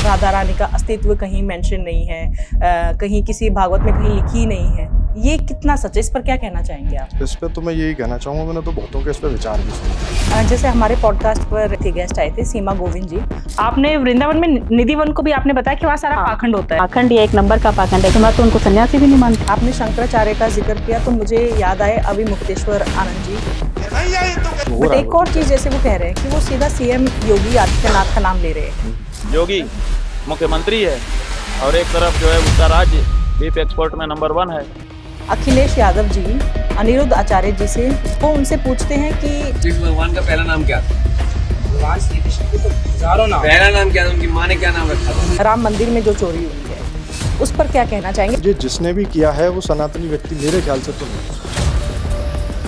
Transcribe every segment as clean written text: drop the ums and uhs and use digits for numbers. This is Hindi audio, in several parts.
राधा रानी का अस्तित्व कहीं मेंशन नहीं है, कहीं किसी भागवत में कहीं लिखी ही नहीं है। ये कितना सच है, इस पर क्या कहना चाहेंगे आप? इस पे तो मैं यही कहना चाहूँगा, मैंने तो बहुतों के इस पे विचार भी सुने। जैसे हमारे पॉडकास्ट पर थे गेस्ट आए थे सीमा गोविंद जी, आपने वृंदावन में निधि वन को भी आपने बताया कि वहाँ सारा पाखंड होता है। पाखंड ये एक नंबर का पाखंड है, मैं तो उनको सन्यासी भी नहीं मानती। आपने शंकराचार्य का जिक्र किया तो मुझे याद आए अभी मुक्तेश्वर आनंद जी। बट एक और चीज, जैसे वो कह रहे हैं कि वो सीधा सीएम योगी आदित्यनाथ का नाम ले रहे हैं। योगी मुख्यमंत्री है और एक तरफ जो है उसका राज्य बीफ एक्सपोर्ट में नंबर 1 है। अखिलेश यादव जी अनिरुद्ध आचार्य जी से वो उनसे पूछते हैं कि कृष्ण भगवान का पहला नाम क्या था? भगवान श्री कृष्ण के तो हजारों नाम। पहला नाम क्या था? उनकी माँ ने क्या नाम रखा था? राम मंदिर में जो चोरी हुई है उस पर क्या कहना चाहेंगे? ये जिसने भी किया है वो सनातनी व्यक्ति मेरे ख्याल से तो नहीं।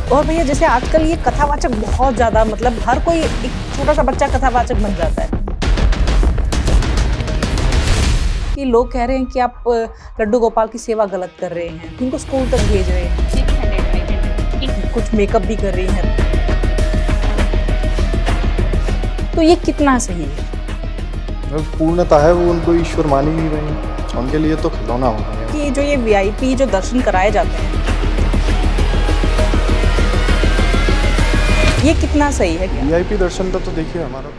और भैया जैसे आजकल ये कथावाचक बहुत ज्यादा, मतलब हर कोई एक छोटा सा बच्चा कथावाचक बन जाता है कि लोग कह रहे हैं कि आप लड्डू गोपाल की सेवा गलत कर रहे हैं, उनको स्कूल तक भेज रहे हैं, कुछ मेकअप भी कर रही हैं, तो ये कितना सही है? पूर्णतः है वो उनको ईश्वर मान ही नहीं रहे, उनके लिए तो खिलौना हो गया कि जो ये वीआईपी जो दर्शन कराए जाते हैं ये कितना सही है? क्या वीआईपी दर्शन का तो देखिए हमारा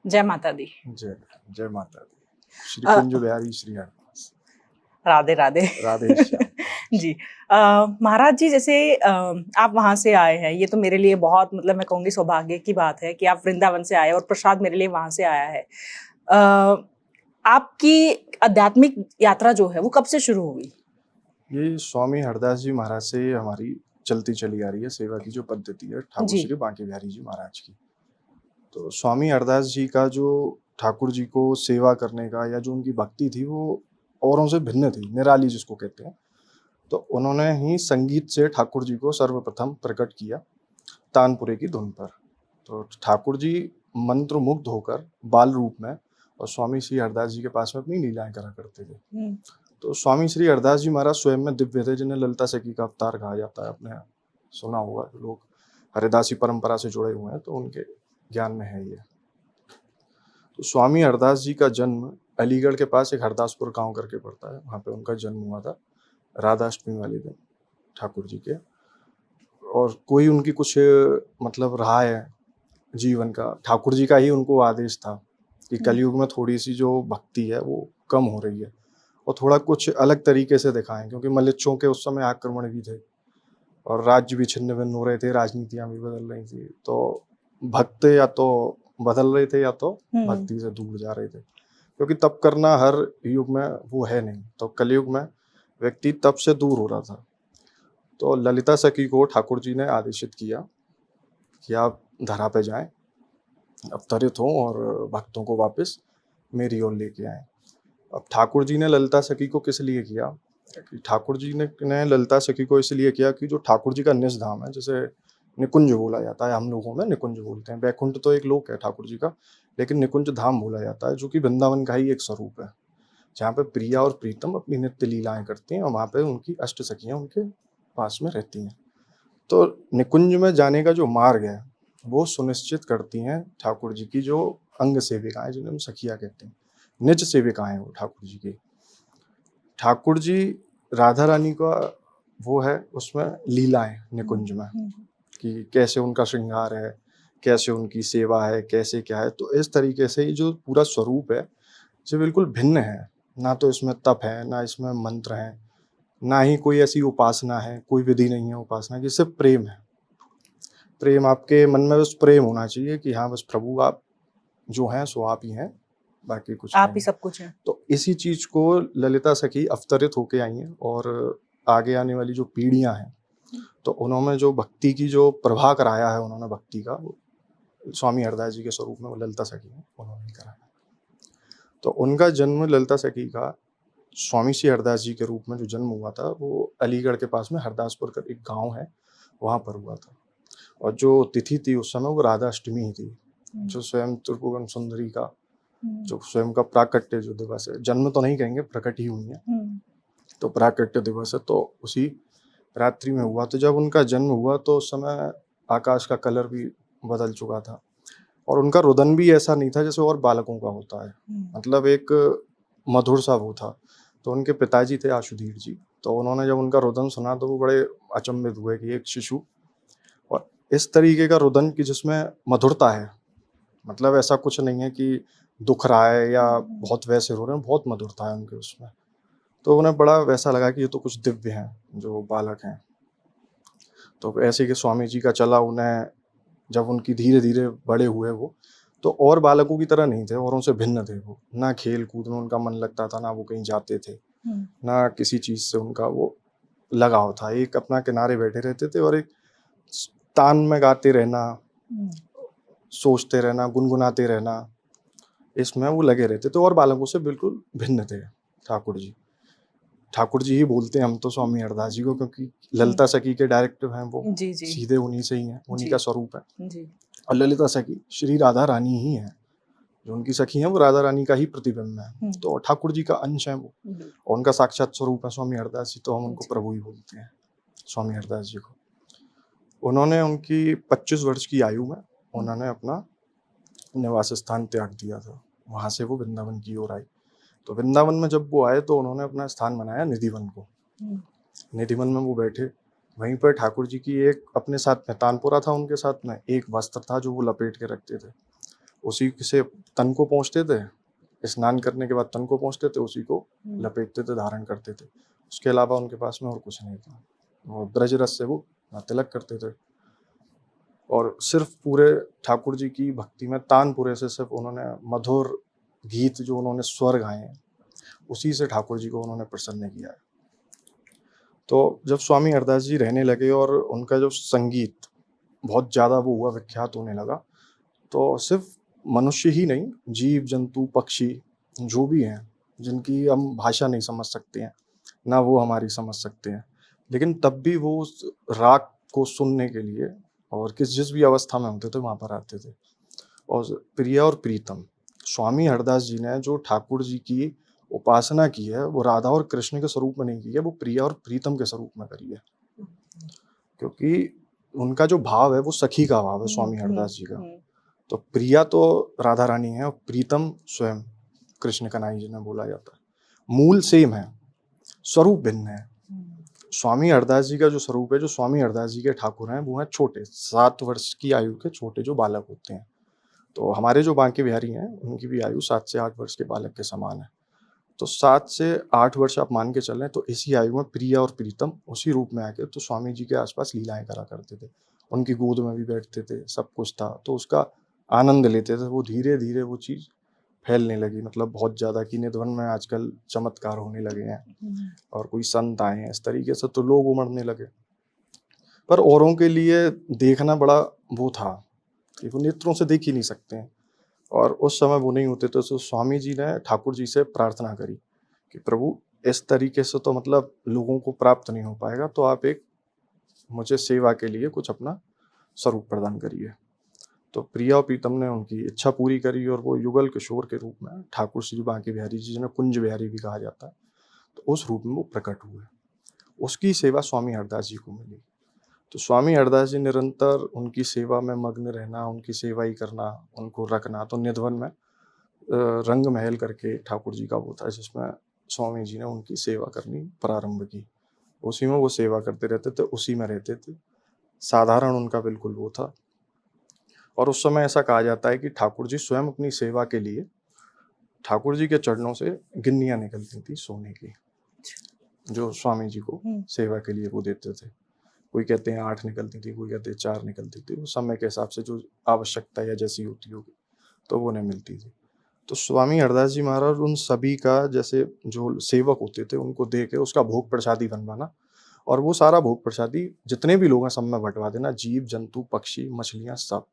जय माता दी। जय जय माता दी। श्री कुंज बिहारी श्री हरदास। राधे राधे। राधे श्याम। जी महाराज जी, जैसे आप वहां से आए हैं, ये तो मेरे लिए बहुत, मतलब मैं कहूँगी सौभाग्य की बात है कि आप वृंदावन से आए और प्रसाद मेरे लिए वहां से आया है। आपकी आध्यात्मिक यात्रा जो है वो कब से शुरू हुई? ये स्वामी हरदास जी महाराज से हमारी चलती चली आ रही है सेवा की जो पद्धति है ठाकुर जी। श्री बांके बिहारी जी महाराज की। तो स्वामी हरदास जी का जो ठाकुर जी को सेवा करने का या जो उनकी भक्ति थी वो औरों से भिन्न थी, निराली जिसको कहते हैं। तो उन्होंने ही संगीत से ठाकुर जी को सर्वप्रथम प्रकट किया तानपुरे की धुन पर। तो ठाकुर जी मंत्र मुग्ध होकर बाल रूप में और स्वामी श्री हरदास जी के पास में अपनी लीलाएं करा करते थे। तो स्वामी श्री हरदास जी महाराज स्वयं में दिव्य थे, जिन्हें ललिता सखी का अवतार कहा जाता है। आपने सुना होगा, लोग हरिदासी परंपरा से जुड़े हुए हैं तो उनके ज्ञान में है ये। तो स्वामी हरदास जी का जन्म अलीगढ़ के पास एक हरदासपुर गांव करके पड़ता है, वहाँ पे उनका जन्म हुआ था राधाष्टमी वाले दिन ठाकुर जी के। और कोई उनकी कुछ मतलब रहा है जीवन का, ठाकुर जी का ही उनको आदेश था कि कलयुग में थोड़ी सी जो भक्ति है वो कम हो रही है और थोड़ा कुछ अलग तरीके से दिखाएं, क्योंकि मलिच्छों के उस समय आक्रमण भी थे और राज्य भी छिन्न भिन्न हो रहे थे, राजनीतियां भी बदल रही थी। तो भक्त या तो बदल रहे थे या तो भक्ति से दूर जा रहे थे, क्योंकि तप करना हर युग में वो है नहीं। तो कलयुग में व्यक्ति तप से दूर हो रहा था। तो ललिता सखी को ठाकुर जी ने आदेशित किया कि आप धरा पे जाएं, अवतरित हों और भक्तों को वापस मेरी ओर लेके आएं। अब ठाकुर जी ने ललिता सखी को किस लिए किया? ठाकुर जी ने ललिता सखी को इसलिए किया कि जो ठाकुर जी का निज धाम है, जैसे निकुंज बोला जाता है, हम लोगों में निकुंज बोलते हैं, बैकुंठ तो एक लोक है ठाकुर जी का, लेकिन निकुंज धाम बोला जाता है, जो कि वृंदावन का ही एक स्वरूप है, जहाँ पे प्रिया और प्रीतम अपनी नित्य लीलाएं करती हैं और वहाँ पे उनकी अष्ट सखियाँ उनके पास में रहती हैं। तो निकुंज में जाने का जो मार्ग है वो सुनिश्चित करती हैं ठाकुर जी की जो अंग सेविकाएं, जिन्हें हम सखिया कहते हैं, निज सेविकाएं वो ठाकुर जी की। ठाकुर जी राधा रानी का वो है उसमें लीलाएं निकुंज में, कि कैसे उनका श्रृंगार है, कैसे उनकी सेवा है, कैसे क्या है। तो इस तरीके से ये जो पूरा स्वरूप है ये बिल्कुल भिन्न है। ना तो इसमें तप है, ना इसमें मंत्र है, ना ही कोई ऐसी उपासना है, कोई विधि नहीं है उपासना की, सिर्फ प्रेम है। प्रेम, आपके मन में बस प्रेम होना चाहिए कि हाँ बस प्रभु आप जो हैं सो आप ही हैं, बाकी कुछ आप नहीं। ही सब कुछ है। तो इसी चीज को ललिता सखी अवतरित होके आई हैं और आगे आने वाली जो पीढ़ियां हैं तो उन्होंने जो भक्ति की जो प्रवाह कराया है, उन्होंने भक्ति का स्वामी हरदास जी के स्वरूप में वो ललिता सखी है, उन्होंने कराया। तो उनका जन्म ललिता सखी का स्वामी श्री हरदास जी के रूप में जो जन्म हुआ था वो अलीगढ़ के पास में हरदासपुर का एक गांव है वहाँ पर हुआ था। और जो तिथि थी उस समय वो राधा अष्टमी ही थी, जो स्वयं त्रिभुवन सुंदरी का जो स्वयं का प्राकट्य जो दिवस है, जन्म तो नहीं कहेंगे, प्रकट ही हुई है, तो प्राकट्य दिवस है, तो उसी रात्रि में हुआ। तो जब उनका जन्म हुआ तो उस समय आकाश का कलर भी बदल चुका था और उनका रुदन भी ऐसा नहीं था जैसे और बालकों का होता है, मतलब एक मधुर सा वो था। तो उनके पिताजी थे आशुधीर जी, तो उन्होंने जब उनका रुदन सुना तो वो बड़े अचंभित हुए कि एक शिशु और इस तरीके का रुदन कि जिसमें मधुरता है, मतलब ऐसा कुछ नहीं है कि दुख रहा है या बहुत वैसे रो रहे हैं, बहुत मधुरता है उनके उसमें। तो उन्हें बड़ा वैसा लगा कि ये तो कुछ दिव्य हैं जो बालक हैं। तो ऐसे कि स्वामी जी का चला, उन्हें जब उनकी धीरे धीरे बड़े हुए वो, तो और बालकों की तरह नहीं थे, औरों से भिन्न थे वो। ना खेल कूद में उनका मन लगता था, ना वो कहीं जाते थे, ना किसी चीज से उनका वो लगाव था। एक अपना किनारे बैठे रहते थे और एक तान में गाते रहना, सोचते रहना, गुनगुनाते रहना, इसमें वो लगे रहते थे और बालकों से बिल्कुल भिन्न थे ठाकुर जी। ठाकुर जी ही बोलते हैं हम तो स्वामी हरदास जी को, क्योंकि ललिता सखी के डायरेक्ट हैं वो, जी जी सीधे उन्हीं से ही हैं, उन्हीं जी। का स्वरूप है। जी और ललिता सखी श्री राधा रानी ही है, जो उनकी सखी है वो राधा रानी का ही प्रतिबिंब है, तो ठाकुर जी का अंश है वो, और उनका साक्षात स्वरूप है स्वामी हरदास जी, तो हम उनको प्रभु ही बोलते हैं स्वामी हरदास जी को। उन्होंने उनकी 25 वर्ष की आयु में उन्होंने अपना निवास स्थान त्याग दिया था, वहां से वो वृंदावन की ओर आई। तो वृंदावन में जब वो आए तो उन्होंने अपना स्थान बनाया निधिवन को। निधिवन में वो बैठे, वहीं पर ठाकुर जी की एक अपने साथ में तानपुरा था, उनके साथ में एक वस्त्र था जो वो लपेट के रखते थे, उसी से तन को पहुँचते थे, स्नान करने के बाद तन को पहुँचते थे, उसी को लपेटते थे, धारण करते थे। उसके अलावा उनके पास में और कुछ नहीं था। और ब्रज रस से वो तिलक करते थे और सिर्फ पूरे ठाकुर जी की भक्ति में तानपुरे से सिर्फ उन्होंने मधुर गीत जो उन्होंने स्वर गाए हैं, उसी से ठाकुर जी को उन्होंने प्रसन्न किया है। तो जब स्वामी हरदास जी रहने लगे और उनका जो संगीत बहुत ज़्यादा वो हुआ, विख्यात होने लगा, तो सिर्फ मनुष्य ही नहीं, जीव जंतु पक्षी जो भी हैं, जिनकी हम भाषा नहीं समझ सकते हैं, ना वो हमारी समझ सकते हैं, लेकिन तब भी वो उस राग को सुनने के लिए और जिस भी अवस्था में होते थे वहाँ पर आते थे। और प्रिया और प्रीतम, स्वामी हरदास जी ने जो ठाकुर जी की उपासना की है वो राधा और कृष्ण के स्वरूप में नहीं की है, वो प्रिया और प्रीतम के स्वरूप में करी है, क्योंकि उनका जो भाव है वो सखी का भाव है स्वामी हरदास जी का। तो प्रिया तो राधा रानी है और प्रीतम स्वयं कृष्ण कन्हैया जी ने बोला जाता है। मूल सेम है, स्वरूप भिन्न है। स्वामी हरदास जी का जो स्वरूप है, जो स्वामी हरदास जी के ठाकुर हैं, वो हैं छोटे 7 वर्ष की आयु के छोटे जो बालक होते हैं। तो हमारे जो बांके बिहारी हैं उनकी भी आयु 7 से 8 वर्ष के बालक के समान है। तो 7 से 8 वर्ष आप मान के चलें, तो इसी आयु में प्रिया और प्रीतम उसी रूप में आके तो स्वामी जी के आसपास लीलाएं करा करते थे, उनकी गोद में भी बैठते थे, सब कुछ था, तो उसका आनंद लेते थे। वो धीरे धीरे वो चीज़ फैलने लगी, मतलब बहुत ज़्यादा कि निधवन में आजकल चमत्कार होने लगे हैं और कोई संत आए हैं इस तरीके से, तो लोग उमड़ने लगे। पर औरों के लिए देखना बड़ा वो था कि वो नेत्रों से देख ही नहीं सकते हैं, और उस समय वो नहीं होते। तो स्वामी जी ने ठाकुर जी से प्रार्थना करी कि प्रभु इस तरीके से तो मतलब लोगों को प्राप्त नहीं हो पाएगा, तो आप एक मुझे सेवा के लिए कुछ अपना स्वरूप प्रदान करिए। तो प्रिया और प्रीतम ने उनकी इच्छा पूरी करी और वो युगल किशोर के रूप में ठाकुर श्री बांके बिहारी जी, जिन्हें कुंज बिहारी भी कहा जाता है, तो उस रूप में वो प्रकट हुए। उसकी सेवा स्वामी हरदास जी को मिली। तो स्वामी हरदास जी निरंतर उनकी सेवा में मग्न रहना, उनकी सेवा ही करना, उनको रखना। तो निधवन में रंग महल करके ठाकुर जी का वो था, जिसमें स्वामी जी ने उनकी सेवा करनी प्रारंभ की। उसी में वो सेवा करते रहते थे, उसी में रहते थे, साधारण उनका बिल्कुल वो था। और उस समय ऐसा कहा जाता है कि ठाकुर जी स्वयं अपनी सेवा के लिए ठाकुर जी के चरणों से गिन्नियाँ निकलती थी सोने की, जो स्वामी जी को सेवा के लिए वो देते थे। कोई कहते हैं 8 निकलती थी, कोई कहते हैं 4 निकलती थी, वो समय के हिसाब से जो आवश्यकता या जैसी होती होगी तो वो उन्हें मिलती थी। तो स्वामी हरदास जी महाराज उन सभी का, जैसे जो सेवक होते थे उनको दे के उसका भोग प्रसादी बनवाना, और वो सारा भोग प्रसादी जितने भी लोग हैं सब में बंटवा देना, जीव जंतु पक्षी मछलियाँ सब,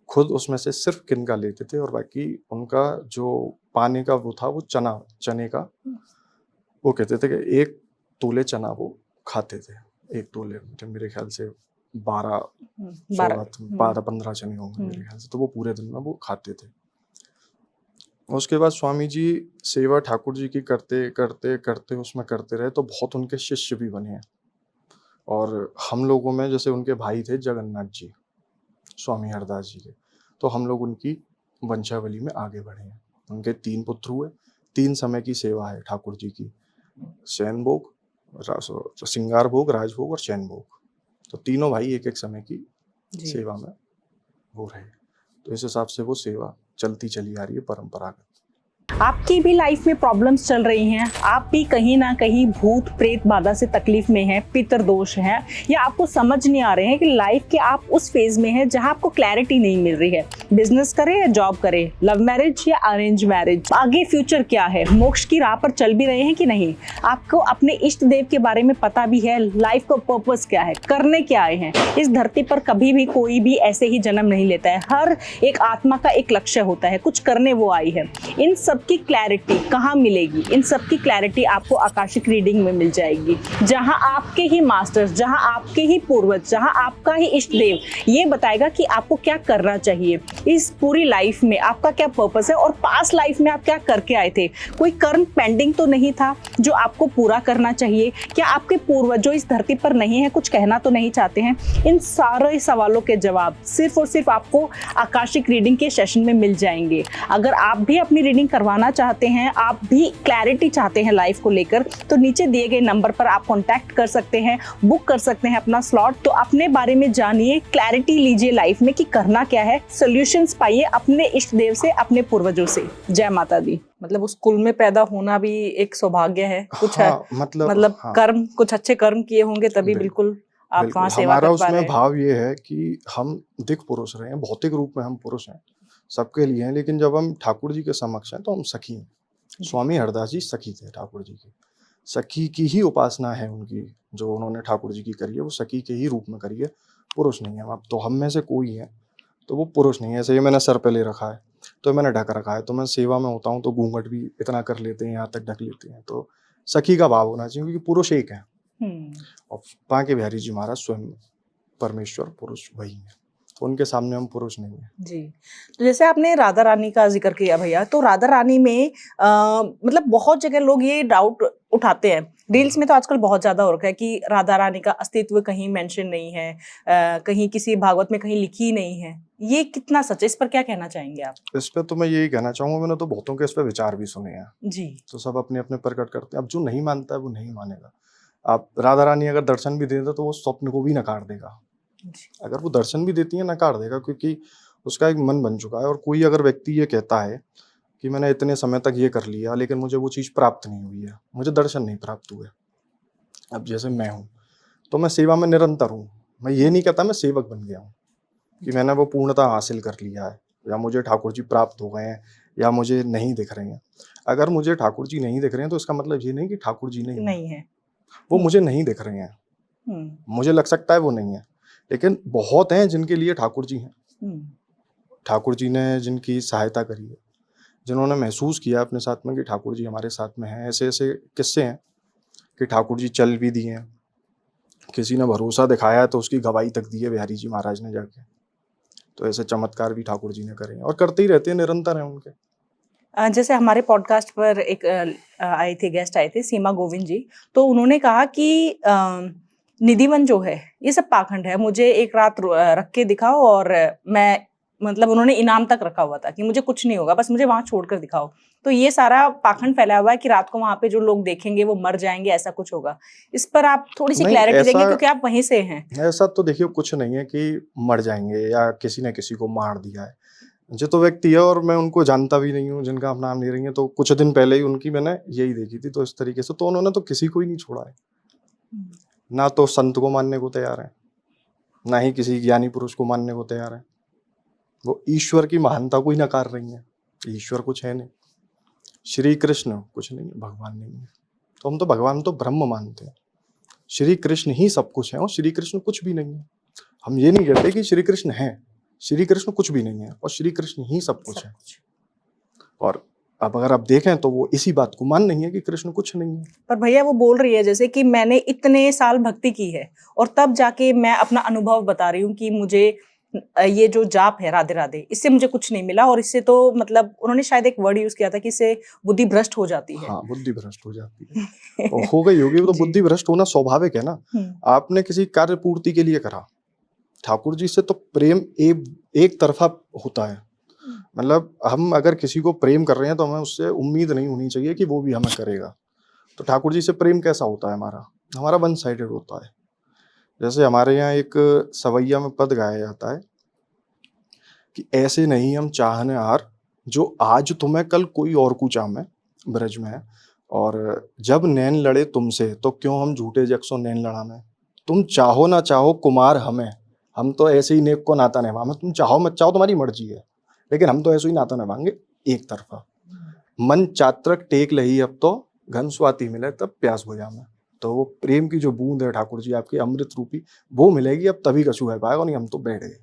खुद उसमें से सिर्फ किनका लेते थे, और बाकी उनका जो पाने का वो था वो चने का, वो कहते थे कि 1 तोले चना वो खाते थे। 1 तोले मेरे ख्याल से 12-15 चने होंगे मेरे ख्याल से, तो वो पूरे दिन में वो खाते थे। उसके बाद स्वामी जी सेवा ठाकुर जी की करते करते करते उसमें करते रहे, तो बहुत उनके शिष्य भी बने हैं। और हम लोगों में जैसे उनके भाई थे जगन्नाथ जी, स्वामी हरदास जी के, तो हम लोग उनकी वंशावली में आगे बढ़े हैं। उनके 3 पुत्र हुए, 3 समय की सेवा है ठाकुर जी की, शयन भोग, श्रृंगार भोग, राजभोग और शयन भोग। तो तीनों भाई एक एक समय की जी। सेवा में वो रहे, तो इस हिसाब से वो सेवा चलती चली आ रही है परंपरागत। आपकी भी लाइफ में प्रॉब्लम्स चल रही हैं, आप भी कहीं ना कहीं भूत प्रेत बाधा से तकलीफ में हैं, पितर दोष है, या आपको समझ नहीं आ रहे हैं कि लाइफ के आप उस फेज में हैं जहां आपको क्लैरिटी नहीं मिल रही है, बिजनेस करें या जॉब करें, लव मैरिज या अरेंज मैरिज, आगे फ्यूचर क्या है, मोक्ष की राह पर चल भी रहे हैं कि नहीं, आपको अपने इष्ट देव के बारे में पता भी है, लाइफ का पर्पस क्या है, करने क्या आए हैं। इस धरती पर कभी भी कोई भी ऐसे ही जन्म नहीं लेता है, हर एक आत्मा का एक लक्ष्य होता है, कुछ करने वो आई है। इन सब की क्लैरिटी कहाँ मिलेगी? इन सब की क्लैरिटी आपको आकाशिक रीडिंग में मिल जाएगी, जहां आपके ही मास्टर्स, जहां आपके ही पूर्वज, जहां आपका ही इष्ट देव ये बताएगा कि आपको क्या करना चाहिए, इस पूरी लाइफ में आपका क्या पर्पस है, और पास्ट लाइफ में आप क्या करके आए थे, कोई कर्म पेंडिंग तो नहीं था जो आपको पूरा करना चाहिए, क्या आपके पूर्वज जो इस धरती पर नहीं है कुछ कहना तो नहीं चाहते हैं। इन सारे सवालों के जवाब सिर्फ और सिर्फ आपको आकाशिक रीडिंग के सेशन में मिल जाएंगे। अगर आप भी अपनी रीडिंग करवाना चाहते हैं, आप भी क्लैरिटी चाहते हैं लाइफ को लेकर, तो नीचे दिए गए नंबर पर आप कांटेक्ट कर सकते हैं, बुक कर सकते हैं अपना स्लॉट। तो अपने बारे में जानिए, क्लैरिटी लीजिए लाइफ में कि करना क्या है, सॉल्यूशंस पाइए अपने इष्ट देव से, अपने पूर्वजों से। जय माता दी। मतलब उस कुल में पैदा होना भी एक सौभाग्य है, कुछ हाँ, मतलब हाँ, कर्म, कुछ अच्छे कर्म किए होंगे तभी बिल्कुल आप वहाँ सेवा हमारा कर पा रहे उसमें हैं। भाव ये है कि हम दिख पुरुष रहे हैं, भौतिक रूप में हम पुरुष हैं, सबके लिए हैं, लेकिन जब हम ठाकुर जी के समक्ष हैं तो हम सखी हैं। स्वामी हरदास जी सखी थे ठाकुर जी की, सखी की ही उपासना है उनकी, जो उन्होंने ठाकुर जी की करी है वो सखी के ही रूप में करी है, पुरुष नहीं है। अब तो हम में से कोई है तो वो पुरुष नहीं है। ऐसे ही मैंने सर पे ले रखा है तो मैंने ढक रखा है, तो मैं सेवा में होता हूँ तो घूंघट भी इतना कर लेते हैं, यहाँ तक ढक लेते हैं। तो सखी का भाव होना चाहिए, क्योंकि पुरुष एक है और बांके बिहारी जी महाराज स्वयं परमेश्वर पुरुष वही है, तो उनके सामने हम पुरुष नहीं है। जी। तो जैसे आपने राधा रानी का जिक्र किया भैया, तो राधा रानी में मतलब बहुत जगह लोग ये डाउट उठाते हैं, रील्स में तो आजकल बहुत ज्यादा हो रखा है कि राधा रानी का अस्तित्व कहीं मेंशन नहीं है, कहीं किसी भागवत में कहीं लिखी नहीं है, ये कितना सच है, इस पर क्या कहना चाहेंगे आप? इस पे तो मैं यही कहना चाहूंगा, मैंने तो बहुतों के इस पे विचार भी सुने हैं जी। तो सब अपने अपने प्रकट करते हैं। अब जो नहीं मानता है वो नहीं मानेगा। आप राधा रानी अगर दर्शन भी दे दे तो वो स्वप्न को भी नकार देगा, अगर वो दर्शन भी देती है नकार देगा, क्योंकि उसका एक मन बन चुका है। और कोई अगर व्यक्ति ये कहता है कि मैंने इतने समय तक ये कर लिया लेकिन मुझे वो चीज़ प्राप्त नहीं हुई है, मुझे दर्शन नहीं प्राप्त हुए, अब जैसे मैं हूँ तो मैं सेवा में निरंतर हूँ, मैं ये नहीं कहता मैं सेवक बन गया हूँ कि मैंने वो पूर्णता हासिल कर लिया है, या मुझे ठाकुर जी प्राप्त हो गए हैं, या मुझे नहीं दिख रहे हैं। अगर मुझे ठाकुर जी नहीं दिख रहे हैं तो इसका मतलब ये नहीं कि ठाकुर जी नहीं है, वो मुझे नहीं दिख रहे हैं, मुझे लग सकता है वो नहीं है, लेकिन बहुत हैं जिनके लिए ठाकुर जी हैं। ठाकुर जी ने जिनकी सहायता करी है, जिन्होंने महसूस किया अपने साथ में कि ठाकुर जी हमारे साथ में हैं, ऐसे ऐसे किस्से हैं कि ठाकुर जी चल भी दिए हैं, किसी ने भरोसा दिखाया तो उसकी गवाही तक दी है बिहारी जी महाराज ने जाके। तो ऐसे चमत्कार भी ठाकुर जी ने करे हैं और करते ही रहते हैं, निरंतर हैं उनके। जैसे हमारे पॉडकास्ट पर एक आए थे, गेस्ट आए थे सीमा गोविंद जी, तो उन्होंने कहा कि निधिवन जो है ये सब पाखंड है, मुझे एक रात रख के दिखाओ और मैं, मतलब उन्होंने इनाम तक रखा हुआ था कि मुझे कुछ नहीं होगा, बस मुझे वहां छोड़कर दिखाओ। तो ये सारा पाखंड फैला हुआ है कि रात को वहां पे जो लोग देखेंगे वो मर जाएंगे, ऐसा कुछ होगा। इस पर आप थोड़ी सी क्लैरिटी देंगे क्योंकि आप वहीं से हैं। ऐसा तो देखिए कुछ नहीं है कि मर जाएंगे या किसी ने किसी को मार दिया है। जो तो व्यक्ति है और मैं उनको जानता भी नहीं हूँ, जिनका आप नाम ले रही हैं, तो कुछ दिन पहले ही उनकी मैंने यही देखी थी। तो इस तरीके से तो उन्होंने तो किसी को ही नहीं छोड़ा है, ना तो संत को मानने को तैयार है, ना ही किसी ज्ञानी पुरुष को मानने को तैयार है। वो ईश्वर की महानता को ही नकार रही है। ईश्वर कुछ है नहीं, श्री कृष्ण कुछ नहीं है, भगवान नहीं है। तो हम तो भगवान तो ब्रह्म मानते हैं, श्री कृष्ण ही सब कुछ है और श्री कृष्ण कुछ भी नहीं है। हम ये नहीं कहते कि श्री कृष्ण है, श्री कृष्ण कुछ भी नहीं है और श्री कृष्ण ही सब कुछ है। और अब अगर आप देखें तो वो इसी बात को मान नहीं है कि कृष्ण कुछ नहीं है। पर भैया वो बोल रही है जैसे कि मैंने इतने साल भक्ति की है और तब जाके मैं अपना अनुभव बता रही हूँ कि मुझे ये जो जाप है राधे राधे, इससे मुझे कुछ नहीं मिला, और इससे तो मतलब उन्होंने शायद एक वर्ड यूज किया था कि इससे बुद्धि भ्रष्ट हो जाती है। हाँ, बुद्धि भ्रष्ट हो जाती है। और हो गई होगी, वो तो जी। बुद्धि भ्रष्ट होना स्वाभाविक है ना। आपने किसी कार्य पूर्ति के लिए करा, ठाकुर जी से तो प्रेम एक तरफा होता है। मतलब हम अगर किसी को प्रेम कर रहे हैं तो हमें उससे उम्मीद नहीं होनी चाहिए कि वो भी हमें करेगा। तो ठाकुर जी से प्रेम कैसा होता है हमारा वन साइडेड होता है। जैसे हमारे यहाँ एक सवैया में पद गाया जाता है कि ऐसे नहीं हम चाहने हार, जो आज तुम्हें कल कोई और को चाहे, ब्रज में है। और जब नैन लड़े तुमसे तो क्यों हम झूठे जगसो नैन लड़ा में। तुम चाहो ना चाहो कुमार हमें, हम तो ऐसे ही नेक को नाता निभाएंगे। तुम चाहो मत चाहो तुम्हारी मर्जी है, लेकिन हम तो ऐसे ही नाता निभाएंगे एक तरफा। मन चात्रक टेक लही अब तो, घन स्वाति मिले तब प्यास बुझा में। तो वो प्रेम की जो बूंद है ठाकुर जी आपकी अमृत रूपी, वो मिलेगी अब तभी कछु है पाएगा, नहीं हम तो बैठ गए।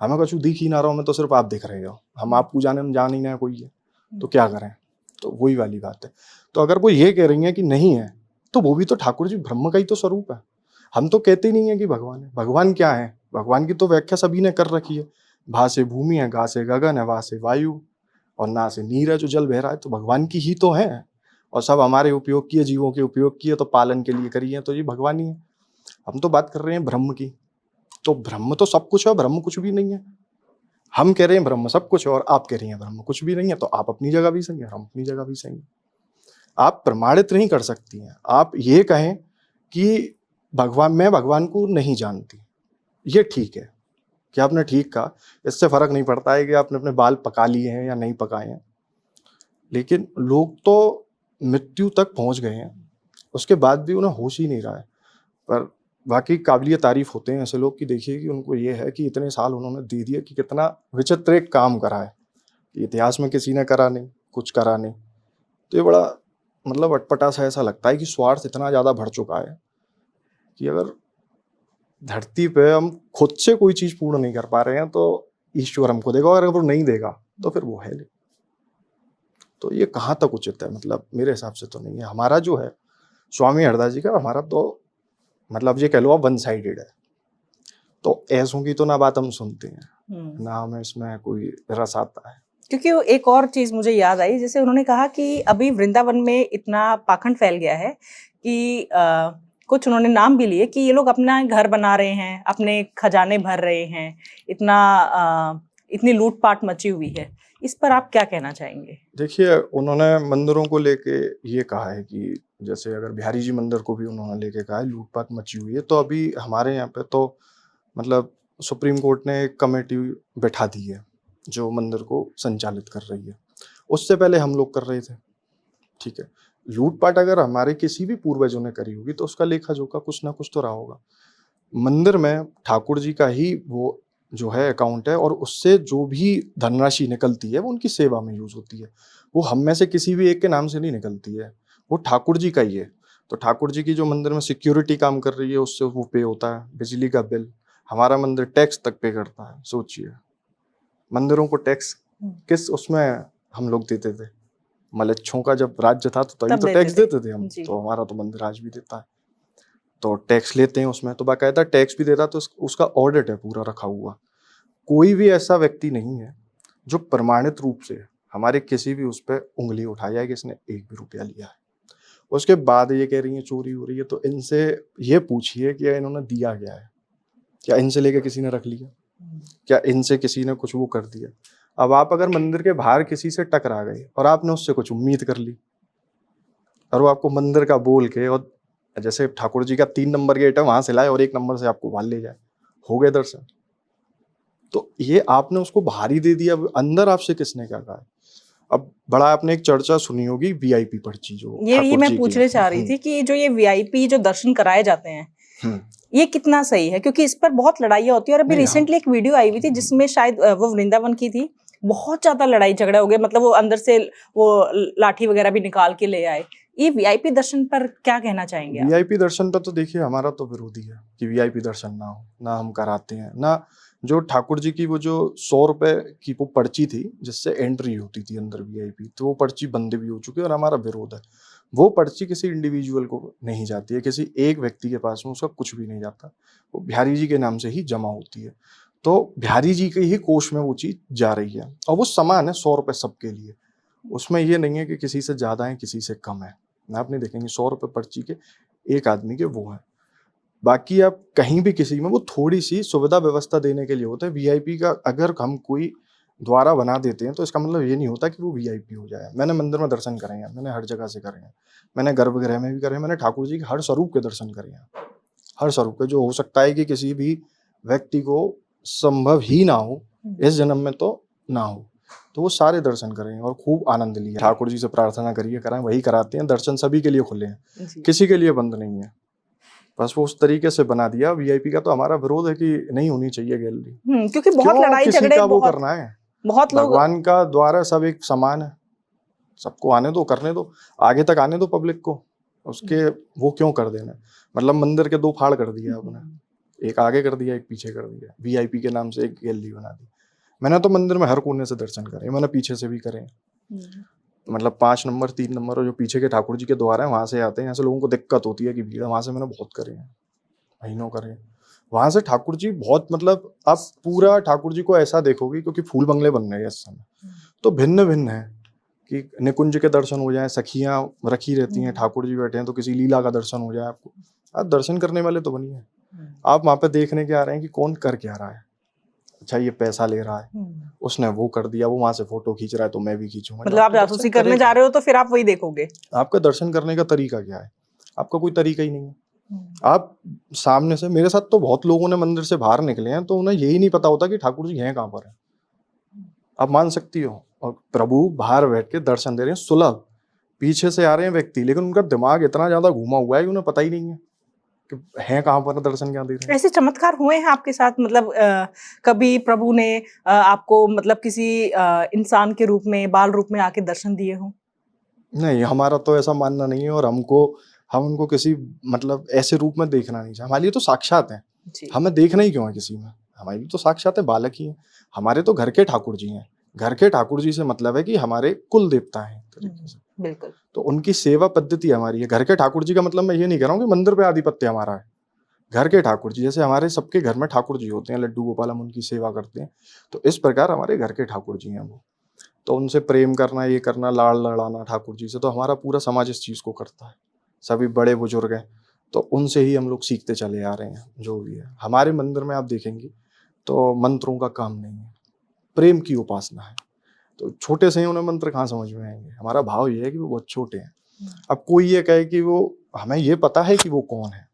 हमें कछु दिख ही ना रहा हो, हमें तो सिर्फ आप दिख रहे हो, हम आपको जाने में जान ही ना कोई है, तो क्या करें। तो वही वाली बात है। तो अगर वो ये कह रही है कि नहीं है, तो वो भी तो ठाकुर जी ब्रह्म का ही तो स्वरूप है। हम तो कहते ही नहीं है कि भगवान है। भगवान क्या है? भगवान की तो व्याख्या सभी ने कर रखी है। भा से भूमि है, गा से गगन है, वा से वायु, और ना से नीर है जो जल बह रहा है। तो भगवान की ही तो है, और सब हमारे उपयोग किए, जीवों के उपयोग किए, तो पालन के लिए करी है, तो ये भगवान ही है। हम तो बात कर रहे हैं ब्रह्म की। तो ब्रह्म तो सब कुछ है, ब्रह्म कुछ भी नहीं है। हम कह रहे हैं ब्रह्म सब कुछ है, और आप कह रही हैं ब्रह्म कुछ भी नहीं है। तो आप अपनी जगह भी सही है, हम अपनी जगह भी सही है। आप प्रमाणित नहीं कर सकती हैं। आप ये कहें कि मैं भगवान को नहीं जानती, ये ठीक है कि आपने ठीक कहा। इससे फर्क नहीं पड़ता है कि आपने अपने बाल पका लिए हैं या नहीं पकाए हैं। लेकिन लोग तो मृत्यु तक पहुंच गए हैं, उसके बाद भी उन्हें होश ही नहीं रहा है। पर वाकई काबिलिय तारीफ होते हैं ऐसे लोग कि देखिए कि उनको ये है कि इतने साल उन्होंने दे दिया कि कितना विचित्र एक काम करा है, इतिहास में किसी ने करा नहीं, कुछ करा नहीं। तो ये बड़ा मतलब अटपटा सा ऐसा लगता है कि स्वार्थ इतना ज़्यादा बढ़ चुका है कि अगर धरती पे हम खुद से कोई चीज़ पूर्ण नहीं कर पा रहे हैं तो ईश्वर हमको देगा, और अगर वो नहीं देगा तो फिर वो है नहीं। तो ये कहाँ तक उचित है? मतलब मेरे हिसाब से तो नहीं है। हमारा जो है स्वामी हरदास जी का, हमारा तो मतलब ये कह लो आप वन साइडेड है। तो ऐसों की तो ना बात हम सुनते हैं, ना हमें इसमें कोई रस आता है। क्योंकि वो एक और चीज मुझे याद आई, जैसे उन्होंने कहा कि अभी वृंदावन में इतना पाखंड फैल गया है कि कुछ उन्होंने नाम भी लिए कि ये लोग अपना घर बना रहे हैं, अपने खजाने भर रहे हैं, इतनी लूटपाट मची हुई है। इस पर आप क्या कहना चाहेंगे? देखिए, उन्होंने मंदिरों को लेके ये कहा है कि जैसे अगर बिहारी जी मंदिर को भी उन्होंने लेके कहा है लूटपाट मची हुई है। तो अभी हमारे यहाँ पे तो मतलब सुप्रीम कोर्ट ने एक कमेटी बैठा दी है जो मंदिर को संचालित कर रही है। उससे पहले हम लोग कर रहे थे, ठीक है। लूटपाट अगर हमारे किसी भी पूर्वजों ने करी होगी तो उसका लेखा जोखा कुछ ना कुछ तो रहा होगा। मंदिर में ठाकुर जी का ही वो जो है अकाउंट है, और उससे जो भी धनराशि निकलती है वो उनकी सेवा में यूज होती है। वो हम में से किसी भी एक के नाम से नहीं निकलती है, वो ठाकुर जी का ही है। तो ठाकुर जी की जो मंदिर में सिक्योरिटी काम कर रही है उससे वो पे होता है, बिजली का बिल। हमारा मंदिर टैक्स तक पे करता है। सोचिए, मंदिरों को टैक्स किस उसमें हम लोग देते थे? मलच्छों का जब राज्य था तो तभी तो टैक्स देते थे हम। तो हमारा तो मंदिर आज भी देता है, तो टैक्स लेते हैं उसमें, तो बाकायदा टैक्स भी देता। तो उसका ऑडिट है पूरा रखा हुआ। कोई भी ऐसा व्यक्ति नहीं है जो प्रमाणित रूप से हमारे किसी भी उस पर उंगली उठाया है कि इसने एक भी रुपया लिया है। उसके बाद ये कह रही है चोरी हो रही है। तो इनसे ये पूछिए कि इन्होंने दिया क्या है? क्या इनसे लेके किसी ने रख लिया? क्या इनसे किसी ने कुछ वो कर दिया? अब आप अगर मंदिर के बाहर किसी से टकरा गए और आपने उससे कुछ उम्मीद कर ली, और वो आपको मंदिर का बोल के, और जैसे ठाकुर जी का 3 नंबर गेट है वहां से लाए और 1 नंबर से आपको बाहर ले जाए, हो गए दर्शन। तो ये आपने उसको बाहर ही दे दिया, अंदर आपसे किसने क्या कहा? अब बड़ा आपने एक चर्चा सुनी होगी वीआईपी पर्ची, जो ये मैं पूछने चाह रही थी कि जो ये वीआईपी जो दर्शन कराए जाते हैं ये कितना सही है? क्योंकि इस पर बहुत लड़ाइयाँ होती है, और अभी रिसेंटली एक वीडियो आई हुई थी जिसमें शायद वो वृंदावन की थी, बहुत ज्यादा लड़ाई झगड़ा हो गया। मतलब वो अंदर से वो लाठी वगैरह भी निकाल के ले आए। ये वीआईपी दर्शन पर क्या कहना चाहेंगे? वीआईपी दर्शन पर तो देखिए हमारा तो विरोधी है कि वीआईपी दर्शन ना हो, ना हम कराते हैं ना। जो ठाकुर जी की वो जो 100 रुपए की वो पर्ची थी जिससे एंट्री होती थी अंदर वीआईपी, तो वो पर्ची बंद भी हो चुकी है और हमारा विरोध है। वो पर्ची किसी इंडिविजुअल को नहीं जाती है, किसी एक व्यक्ति के पास में उसका कुछ भी नहीं जाता, वो बिहारी जी के नाम से ही जमा होती है। तो बिहारी जी के ही कोष में वो चीज जा रही है और वो समान है 100 रुपए सबके लिए। उसमें ये नहीं है कि किसी से ज्यादा है किसी से कम है। आप नहीं देखेंगे 100 रुपए पर्ची के एक आदमी के वो है। बाकी आप कहीं भी किसी में वो थोड़ी सी सुविधा व्यवस्था देने के लिए होता है। वीआईपी का अगर हम कोई द्वारा बना देते हैं तो इसका मतलब ये नहीं होता कि वो वीआईपी हो जाए। मैंने मंदिर में दर्शन करे हैं, मैंने हर जगह से करे हैं, मैंने गर्भगृह में भी करे हैं, मैंने ठाकुर जी के हर स्वरूप के दर्शन करे हैं, हर स्वरूप के, जो हो सकता है कि किसी भी व्यक्ति को संभव ही ना हो इस जन्म में तो ना हो, तो वो सारे दर्शन करें और खूब आनंद लिए। ठाकुर जी से प्रार्थना करिए, कराएं, वही कराते हैं। दर्शन सभी के लिए खुले हैं, किसी के लिए बंद नहीं है। बस वो उस तरीके से बना दिया। वीआईपी का तो हमारा विरोध है कि नहीं होनी चाहिए गैलरी, क्योंकि बहुत क्यों लड़ाई किसी झगड़े का वो बहुत करना है। बहुत लोग भगवान का द्वार है, सब एक समान है, सबको आने दो, करने दो, आगे तक आने दो पब्लिक को। उसके वो क्यों कर देना। मतलब मंदिर के 2 फाड़ कर दिया आपने, एक आगे कर दिया एक पीछे कर दिया, वीआईपी के नाम से एक गैलरी बना दी। मैंने तो मंदिर में हर कोने से दर्शन करे, मैंने पीछे से भी करे। मतलब 5 नंबर 3 नंबर और जो पीछे के ठाकुर जी के द्वार है वहां से आते हैं। यहाँ से लोगों को दिक्कत होती है कि भीड़ है, वहां से मैंने बहुत करे हैं, महीनों करे। वहां से ठाकुर जी बहुत, मतलब आप पूरा ठाकुर जी को ऐसा देखोगे, क्योंकि फूल बंगले बन रहे हैं इस समय, तो भिन्न भिन्न है कि निकुंज के दर्शन हो जाए, सखियां रखी रहती हैं, ठाकुर जी बैठे हैं, तो किसी लीला का दर्शन हो जाए आपको। आप दर्शन करने वाले तो बनिए, आप वहां पे देखने के आ रहे हैं कि कौन कर क्या रहा है। अच्छा ये पैसा ले रहा है, उसने वो कर दिया, वो वहां से फोटो खींच रहा है तो मैं भी खींचूंगा। मतलब आप जासूसी करने जा रहे हो तो फिर आप वही देखोगे। आपका दर्शन करने का तरीका क्या है? आपका कोई तरीका ही नहीं है। आप सामने से, मेरे साथ तो बहुत लोगों ने मंदिर से बाहर निकले हैं तो उन्हें यही नहीं पता होता कि ठाकुर जी हैं कहाँ पर है। आप मान सकती हो, और प्रभु बाहर बैठ के दर्शन दे रहे हैं सुलभ, पीछे से आ रहे हैं व्यक्ति, लेकिन उनका दिमाग इतना ज्यादा घूमा हुआ है कि उन्हें पता ही नहीं है कि हैं कहाँ पर, दर्शन क्या दे रहे हैं। ऐसे चमत्कार हुए हैं आपके साथ? मतलब कभी प्रभु ने आपको मतलब किसी इंसान के रूप में, बाल रूप में आके दर्शन दिए हो? नहीं, हमारा तो ऐसा मानना नहीं है, और हम उनको किसी मतलब ऐसे रूप में देखना नहीं चाहिए। हमारे लिए तो साक्षात है, हमें देखना ही क्यों है किसी में? हमारे लिए तो साक्षात है, बालक ही है। हमारे तो घर के ठाकुर जी हैं। घर के ठाकुर जी से मतलब है कि हमारे कुल देवता हैं तरीके से, बिल्कुल। तो उनकी सेवा पद्धति हमारी है। घर के ठाकुर जी का मतलब मैं ये नहीं कह रहा हूँ कि मंदिर पे आधिपत्य हमारा है। घर के ठाकुर जी, जैसे हमारे सबके घर में ठाकुर जी होते हैं, लड्डू गोपाल, हम उनकी सेवा करते हैं, तो इस प्रकार हमारे घर के ठाकुर जी हैं वो। तो उनसे प्रेम करना, ये करना, लाड़ लड़ाना ठाकुर जी से, तो हमारा पूरा समाज इस चीज़ को करता है। सभी बड़े बुजुर्ग हैं, तो उनसे ही हम लोग सीखते चले आ रहे हैं। जो भी है हमारे मंदिर में आप देखेंगे तो मंत्रों का काम नहीं है, प्रेम की उपासना है। तो छोटे से ही उन्हें मंत्र कहाँ समझ में आएंगे? हमारा भाव ये है कि वो बहुत छोटे हैं। अब कोई ये कहे कि वो, हमें ये पता है कि वो कौन है,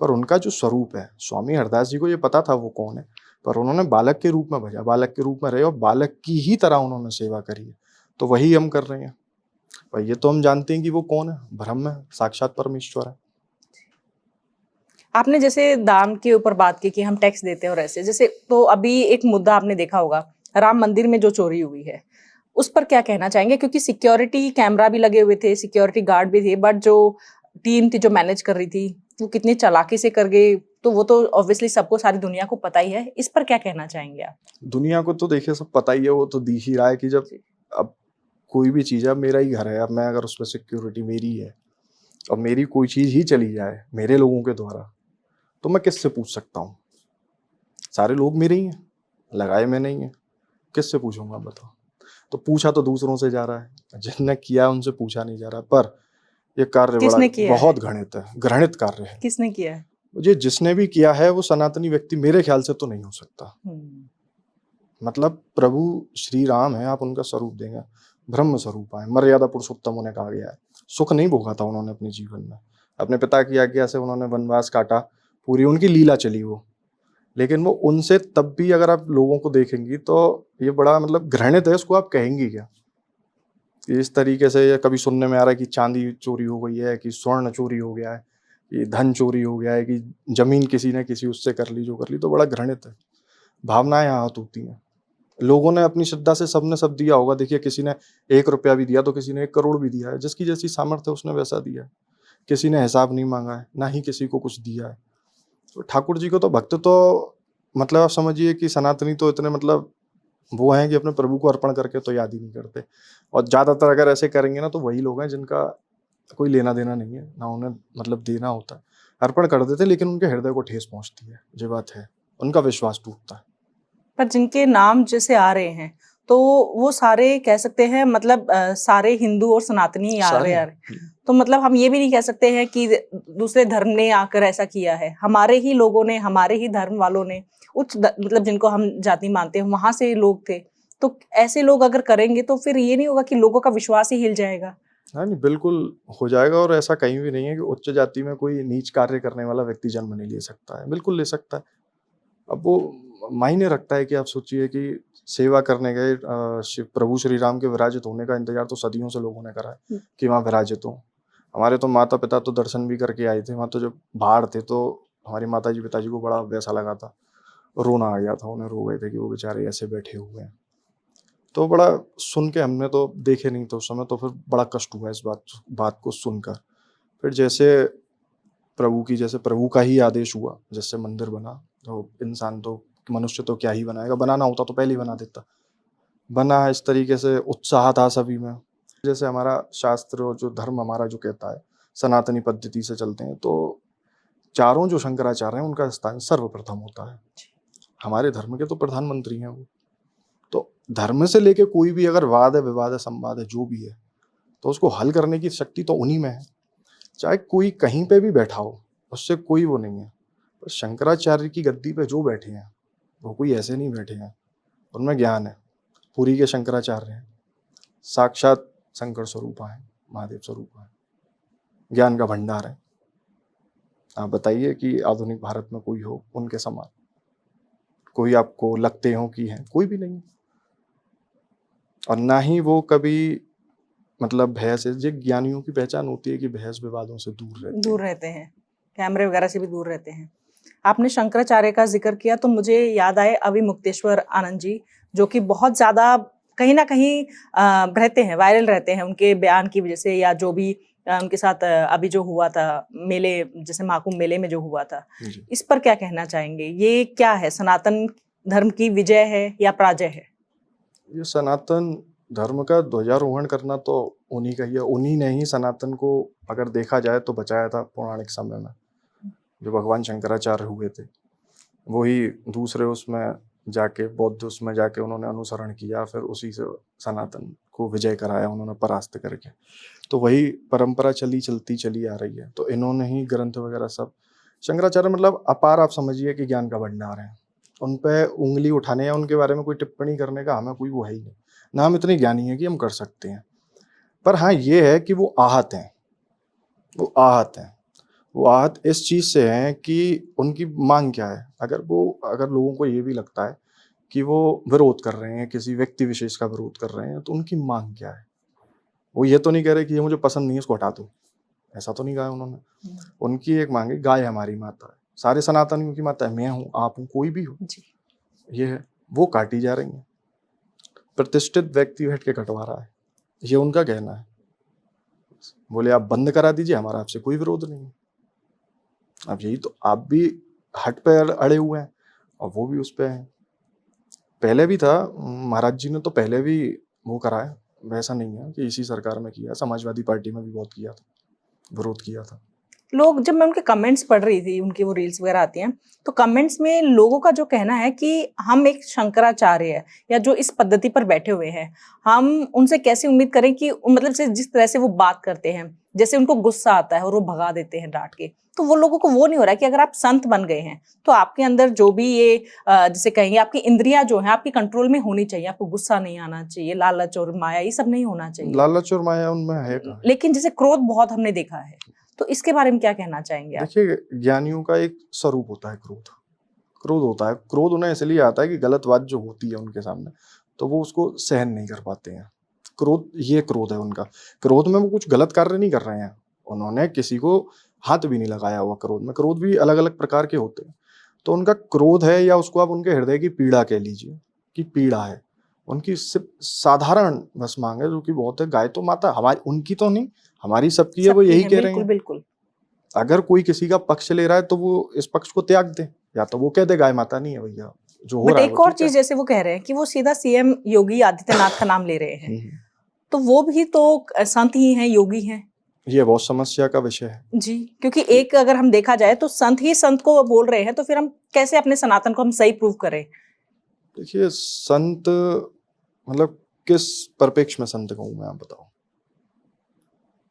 पर उनका जो स्वरूप है, स्वामी हरदास जी को ये पता था वो कौन है, पर उन्होंने बालक के रूप में भजा, बालक के रूप में रहे और बालक की ही तरह उन्होंने सेवा करी है। तो वही हम कर रहे हैं। और ये तो हम जानते हैं कि वो कौन है, ब्रह्म है, साक्षात परमेश्वर है। आपने जैसे दान के ऊपर बात की कि हम टैक्स देते हैं और ऐसे, जैसे तो अभी एक मुद्दा आपने देखा होगा, राम मंदिर में जो चोरी हुई है, उस पर क्या कहना चाहेंगे? क्योंकि सिक्योरिटी कैमरा भी लगे हुए थे, सिक्योरिटी गार्ड भी थे, बट जो टीम थी जो मैनेज कर रही थी वो कितनी चालाकी से कर गई, तो वो तो ऑब्वियसली सबको, सारी दुनिया को पता ही है। इस पर क्या कहना चाहेंगे आप? दुनिया को तो देखिए सब पता ही है, वो तो दिख ही रहा है कि जब अब कोई भी चीज़ है, मेरा ही घर है, अब मैं अगर उस पर सिक्योरिटी मेरी है और मेरी कोई चीज़ ही चली जाए मेरे लोगों के द्वारा, तो मैं किससे पूछ सकता हूँ? सारे लोग मेरे ही हैं, लगाए मैंने ही हैं, किससे पूछूंगा बताओ? तो पूछा तो दूसरों से जा रहा है, जिसने किया उनसे पूछा नहीं जा रहा। पर ये कार्य बड़ा बहुत घृणित है, घृणित कार्य है। किसने किया है? मुझे जिसने भी किया है वो सनातनी व्यक्ति मेरे ख्याल से तो नहीं हो सकता। मतलब प्रभु श्री राम है, आप उनका स्वरूप देंगे, ब्रह्म स्वरूप है, मर्यादा पुरुषोत्तम उन्हें कहा गया है। सुख नहीं भोगा था उन्होंने अपने जीवन में, अपने पिता की आज्ञा से उन्होंने वनवास काटा, पूरी उनकी लीला चली वो। लेकिन वो उनसे तब भी अगर आप लोगों को देखेंगी तो ये बड़ा मतलब घृणित है, इसको आप कहेंगी क्या? इस तरीके से कभी सुनने में आ रहा है कि चांदी चोरी हो गई है, कि स्वर्ण चोरी हो गया है, कि धन चोरी हो गया है, कि जमीन किसी ने किसी उससे कर ली, जो कर ली, तो बड़ा घृणित है। भावनाएं आहत होती हैं। लोगों ने अपनी श्रद्धा से सबने सब दिया होगा। देखिए किसी ने 1 रुपया भी दिया तो किसी ने 1 करोड़ भी दिया है, जिसकी जैसी सामर्थ्य है उसने वैसा दिया है। किसी ने हिसाब नहीं मांगा है, ना ही किसी को कुछ दिया है। तो ठाकुर जी को तो भक्त तो मतलब आप समझिए कि सनातनी तो इतने मतलब वो हैं कि अपने प्रभु को अर्पण करके तो याद ही नहीं करते। और ज्यादातर अगर ऐसे करेंगे ना तो वही लोग हैं जिनका कोई लेना देना नहीं है, ना उन्हें मतलब देना होता है, अर्पण कर देते, लेकिन उनके हृदय को ठेस पहुंचती है, जो बात है, उनका विश्वास टूटता है। पर जिनके नाम जैसे आ रहे हैं तो वो सारे कह सकते हैं मतलब सारे हिंदू और सनातनी आ सारे रहे हैं। तो मतलब हम ये भी नहीं कह सकते हैं कि दूसरे धर्म ने आकर ऐसा किया है, हमारे ही लोगों ने, हमारे ही धर्म वालों ने, मतलब जिनको हम जाति मानते हैं वहां से लोग थे। तो ऐसे लोग अगर करेंगे तो फिर ये नहीं होगा कि लोगों का विश्वास ही हिल जाएगा। हाँ नहीं, बिल्कुल हो जाएगा। और ऐसा कहीं भी नहीं है कि उच्च जाति में कोई नीच कार्य करने वाला व्यक्ति जन्म नहीं ले सकता है, बिल्कुल ले सकता है। अब वो मायने रखता है कि आप सोचिए कि सेवा करने गए प्रभु श्री राम के विराजित होने का इंतजार तो सदियों से लोगों ने करा है कि वहाँ विराजित हो। हमारे तो माता पिता तो दर्शन भी करके आए थे वहाँ, तो जब बाहर थे तो हमारी माता जी पिताजी को बड़ा वैसा लगा था, रोना आ गया था, उन्हें रो गए थे कि वो बेचारे ऐसे बैठे हुए हैं। तो बड़ा सुन के, हमने तो देखे नहीं तो उस समय, तो फिर बड़ा कष्ट हुआ इस बात को सुनकर। फिर जैसे जैसे प्रभु का ही आदेश हुआ, जैसे मंदिर बना, तो इंसान तो, मनुष्य तो क्या ही बनाएगा, बनाना होता तो पहले ही बना देता। बना इस तरीके से, उत्साह था सभी में। जैसे हमारा शास्त्र और जो धर्म हमारा जो कहता है, सनातनी पद्धति से चलते हैं, तो चारों जो शंकराचार्य हैं उनका स्थान सर्वप्रथम होता है। हमारे धर्म के तो प्रधानमंत्री हैं वो। तो धर्म से लेके कोई भी अगर वाद है, विवाद है, संवाद है, जो भी है, तो उसको हल करने की शक्ति तो उन्हीं में है। चाहे कोई कहीं पे भी बैठा हो, उससे कोई वो नहीं है। पर शंकराचार्य की गद्दी पे जो बैठे हैं वो कोई ऐसे नहीं बैठे हैं, उनमें ज्ञान है। पुरी के शंकराचार्य हैं, साक्षात शंकर स्वरूप हैं, महादेव स्वरूप हैं, ज्ञान का भंडार है। आप बताइए कि आधुनिक भारत में कोई हो उनके समान, कोई आपको लगते हो कि हैं? कोई भी नहीं। और ना ही वो कभी मतलब भय से, जो ज्ञानियों की पहचान होती है कि बहस विवादों से दूर रहते हैं, कैमरे वगैरह से भी दूर रहते हैं। आपने शंकराचार्य का जिक्र किया तो मुझे याद आए अविमुक्तेश्वर आनंद जी, जो कि बहुत ज्यादा कहीं ना कहीं रहते हैं, वायरल रहते हैं उनके बयान की वजह से, या जो भी उनके साथ अभी जो हुआ था मेले, जैसे महाकुंभ मेले में जो हुआ था, इस पर क्या कहना चाहेंगे? ये क्या है, सनातन धर्म की विजय है या पराजय है? ये सनातन धर्म का ध्वजारोहण करना तो उन्हीं का ही है। उन्हीं ने ही सनातन को, अगर देखा जाए तो, बचाया था पौराणिक समय में। जो भगवान शंकराचार्य हुए थे, वही दूसरे उसमें जाके, बौद्ध उसमें जाके उन्होंने अनुसरण किया, फिर उसी से सनातन को विजय कराया उन्होंने परास्त करके। तो वही परंपरा चलती चली आ रही है। तो इन्होंने ही ग्रंथ वगैरह सब, शंकराचार्य मतलब अपार, आप समझिए कि ज्ञान का भंडार है। उन पे उंगली उठाने या उनके बारे में कोई टिप्पणी करने का हमें कोई वो है ही नहीं, ना हम इतने ज्ञानी हैं कि हम कर सकते हैं। पर हाँ ये है कि वो आहत हैं, वो आहत इस चीज से हैं कि उनकी मांग क्या है। अगर लोगों को ये भी लगता है कि वो विरोध कर रहे हैं, किसी व्यक्ति विशेष का विरोध कर रहे हैं, तो उनकी मांग क्या है? वो ये तो नहीं कह रहे कि ये मुझे पसंद नहीं है, इसको हटा दो, ऐसा तो नहीं कहा उन्होंने। उनकी एक मांग है, गाय हमारी माता है, सारे सनातनियों की माता है, मैं हूँ, आप हूँ, कोई भी हो, ये है, वो काटी जा रही है। प्रतिष्ठित व्यक्ति बैठ के कटवा रहा है, ये उनका कहना है। बोले आप बंद करा दीजिए, हमारा आपसे कोई विरोध नहीं है। अब यही तो, आप भी हट पे अड़े हुए हैं और वो भी उस पे हैं। पहले भी था, महाराज जी ने तो पहले भी वो करा है, वैसा नहीं है कि इसी सरकार में किया, समाजवादी पार्टी में भी बहुत किया था, विरोध किया था। लोग, जब मैं उनके कमेंट्स पढ़ रही थी, उनकी वो रील्स वगैरह आती हैं, तो कमेंट्स में लोगों का जो कहना है कि हम एक शंकराचार्य है या जो इस पद्धति पर बैठे हुए हैं, हम उनसे कैसे उम्मीद करें कि मतलब से जिस तरह से वो बात करते हैं, जैसे उनको गुस्सा आता है और वो भगा देते हैं डांट के, तो वो लोगों को वो नहीं हो रहा है कि अगर आप संत बन गए हैं तो आपके अंदर जो भी ये जिसे कहेंगे आपकी इंद्रियां जो है आपकी कंट्रोल में होनी चाहिए, आपको गुस्सा नहीं आना चाहिए, लालच और माया ये सब नहीं होना चाहिए। लालच और माया उनमें है, लेकिन जैसे क्रोध बहुत हमने देखा है, तो इसके बारे में क्या कहना चाहेंगे आप? देखिए, ज्ञानियों का एक स्वरूप होता है क्रोध होता है। क्रोध उन्हें इसलिए आता है कि गलत बात जो होती है उनके सामने, तो वो उसको सहन नहीं कर पाते हैं। क्रोध है उनका। क्रोध में वो कुछ गलत कार्य नहीं कर रहे हैं, उन्होंने किसी को हाथ भी नहीं लगाया हुआ क्रोध में। क्रोध भी अलग अलग प्रकार के होते हैं। तो उनका क्रोध है, या उसको आप उनके हृदय की पीड़ा कह लीजिए कि पीड़ा है, उनकी सिर्फ साधारण बस मांग है, जो कि बहुत है, गाय तो माता हमारी, उनकी तो नहीं, हमारी सबकी है, वो यही कह रहे हैं। बिल्कुल। अगर कोई किसी का पक्ष ले रहा है तो वो इस पक्ष को त्याग दे, या तो वो कह दे गाय माता नहीं है भैया, जो हो रहा है। एक और चीज, जैसे वो कह रहे हैं कि वो सीधा सीएम योगी आदित्यनाथ का नाम ले रहे हैं, तो वो भी तो संत ही हैं, योगी हैं। ये बहुत समस्या का विषय है जी, क्योंकि एक अगर हम देखा जाए तो संत ही संत को बोल रहे हैं, तो फिर हम कैसे अपने सनातन को हम सही प्रूव करें? देखिए संत मतलब किस परिप्रेक्ष्य में संत कहूँ मैं, आप बताओ।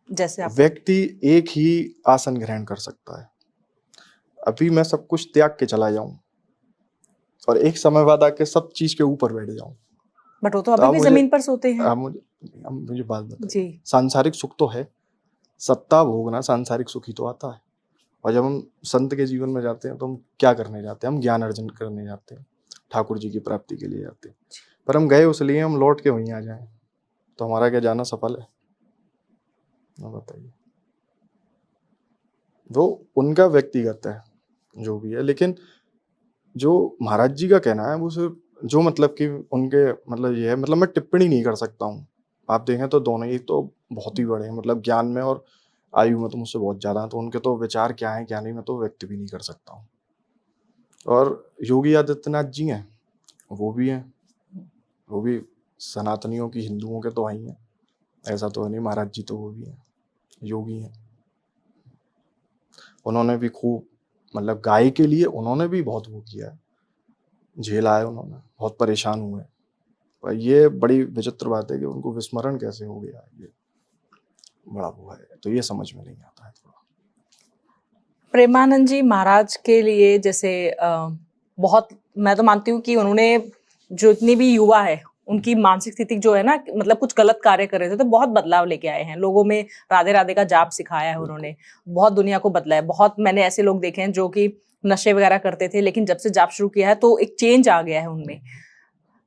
जैसे आप व्यक्ति एक ही आसन ग्रहण कर सकता है। अभी मैं सब कुछ त्याग के चला जाऊं और एक समय बाद आके सब चीज के ऊपर बैठ जाऊं, बट वो तो तो अभी आप भी मुझे जमीन पर सोते हैं। अब मुझे बात बताइए। जी। सांसारिक सुख तो है, सत्ता भोगना सांसारिक सुख ही तो आता है। और जब हम संत के जीवन में जाते हैं तो हम क्या करने जाते हैं? हम ज्ञान अर्जन करने जाते हैं, ठाकुर जी की प्राप्ति के लिए जाते हैं। पर हम गए उसलिए हम लौट के वहीं आ जाएं, तो हमारा क्या जाना सफल है? ना बताइए। वो उनका व्यक्तिगत है जो भी है, लेकिन जो महाराज जी का कहना है वो सिर्फ जो मतलब कि उनके मतलब ये है, मतलब मैं टिप्पणी नहीं कर सकता हूँ। आप देखें तो दोनों ही तो बहुत ही बड़े हैं, मतलब ज्ञान में और आयु में तो मुझसे बहुत ज्यादा है, तो उनके तो विचार क्या है क्या नहीं मैं तो व्यक्त भी नहीं कर सकता हूँ। और योगी आदित्यनाथ जी हैं, वो भी हैं, वो भी सनातनियों की हिंदुओं के तो ही हैं, ऐसा तो है नहीं। महाराज जी तो वो भी हैं, योगी हैं। उन्होंने भी खूब मतलब गाय के लिए उन्होंने भी बहुत वो किया है, झेला है उन्होंने, बहुत परेशान हुए। और ये बड़ी विचित्र बात है कि उनको विस्मरण कैसे हो गया, ये बड़ा वो है, तो ये समझ में नहीं आता है थोड़ा। प्रेमानंद जी महाराज के लिए जैसे बहुत, मैं तो मानती हूँ कि उन्होंने जो इतनी भी युवा है उनकी मानसिक स्थिति जो है ना, मतलब कुछ गलत कार्य कर रहे थे तो बहुत बदलाव लेके आए हैं। लोगों में राधे राधे का जाप सिखाया है उन्होंने, बहुत दुनिया को बदला है। बहुत मैंने ऐसे लोग देखे हैं जो कि नशे वगैरह करते थे, लेकिन जब से जाप शुरू किया है तो एक चेंज आ गया है उनमें।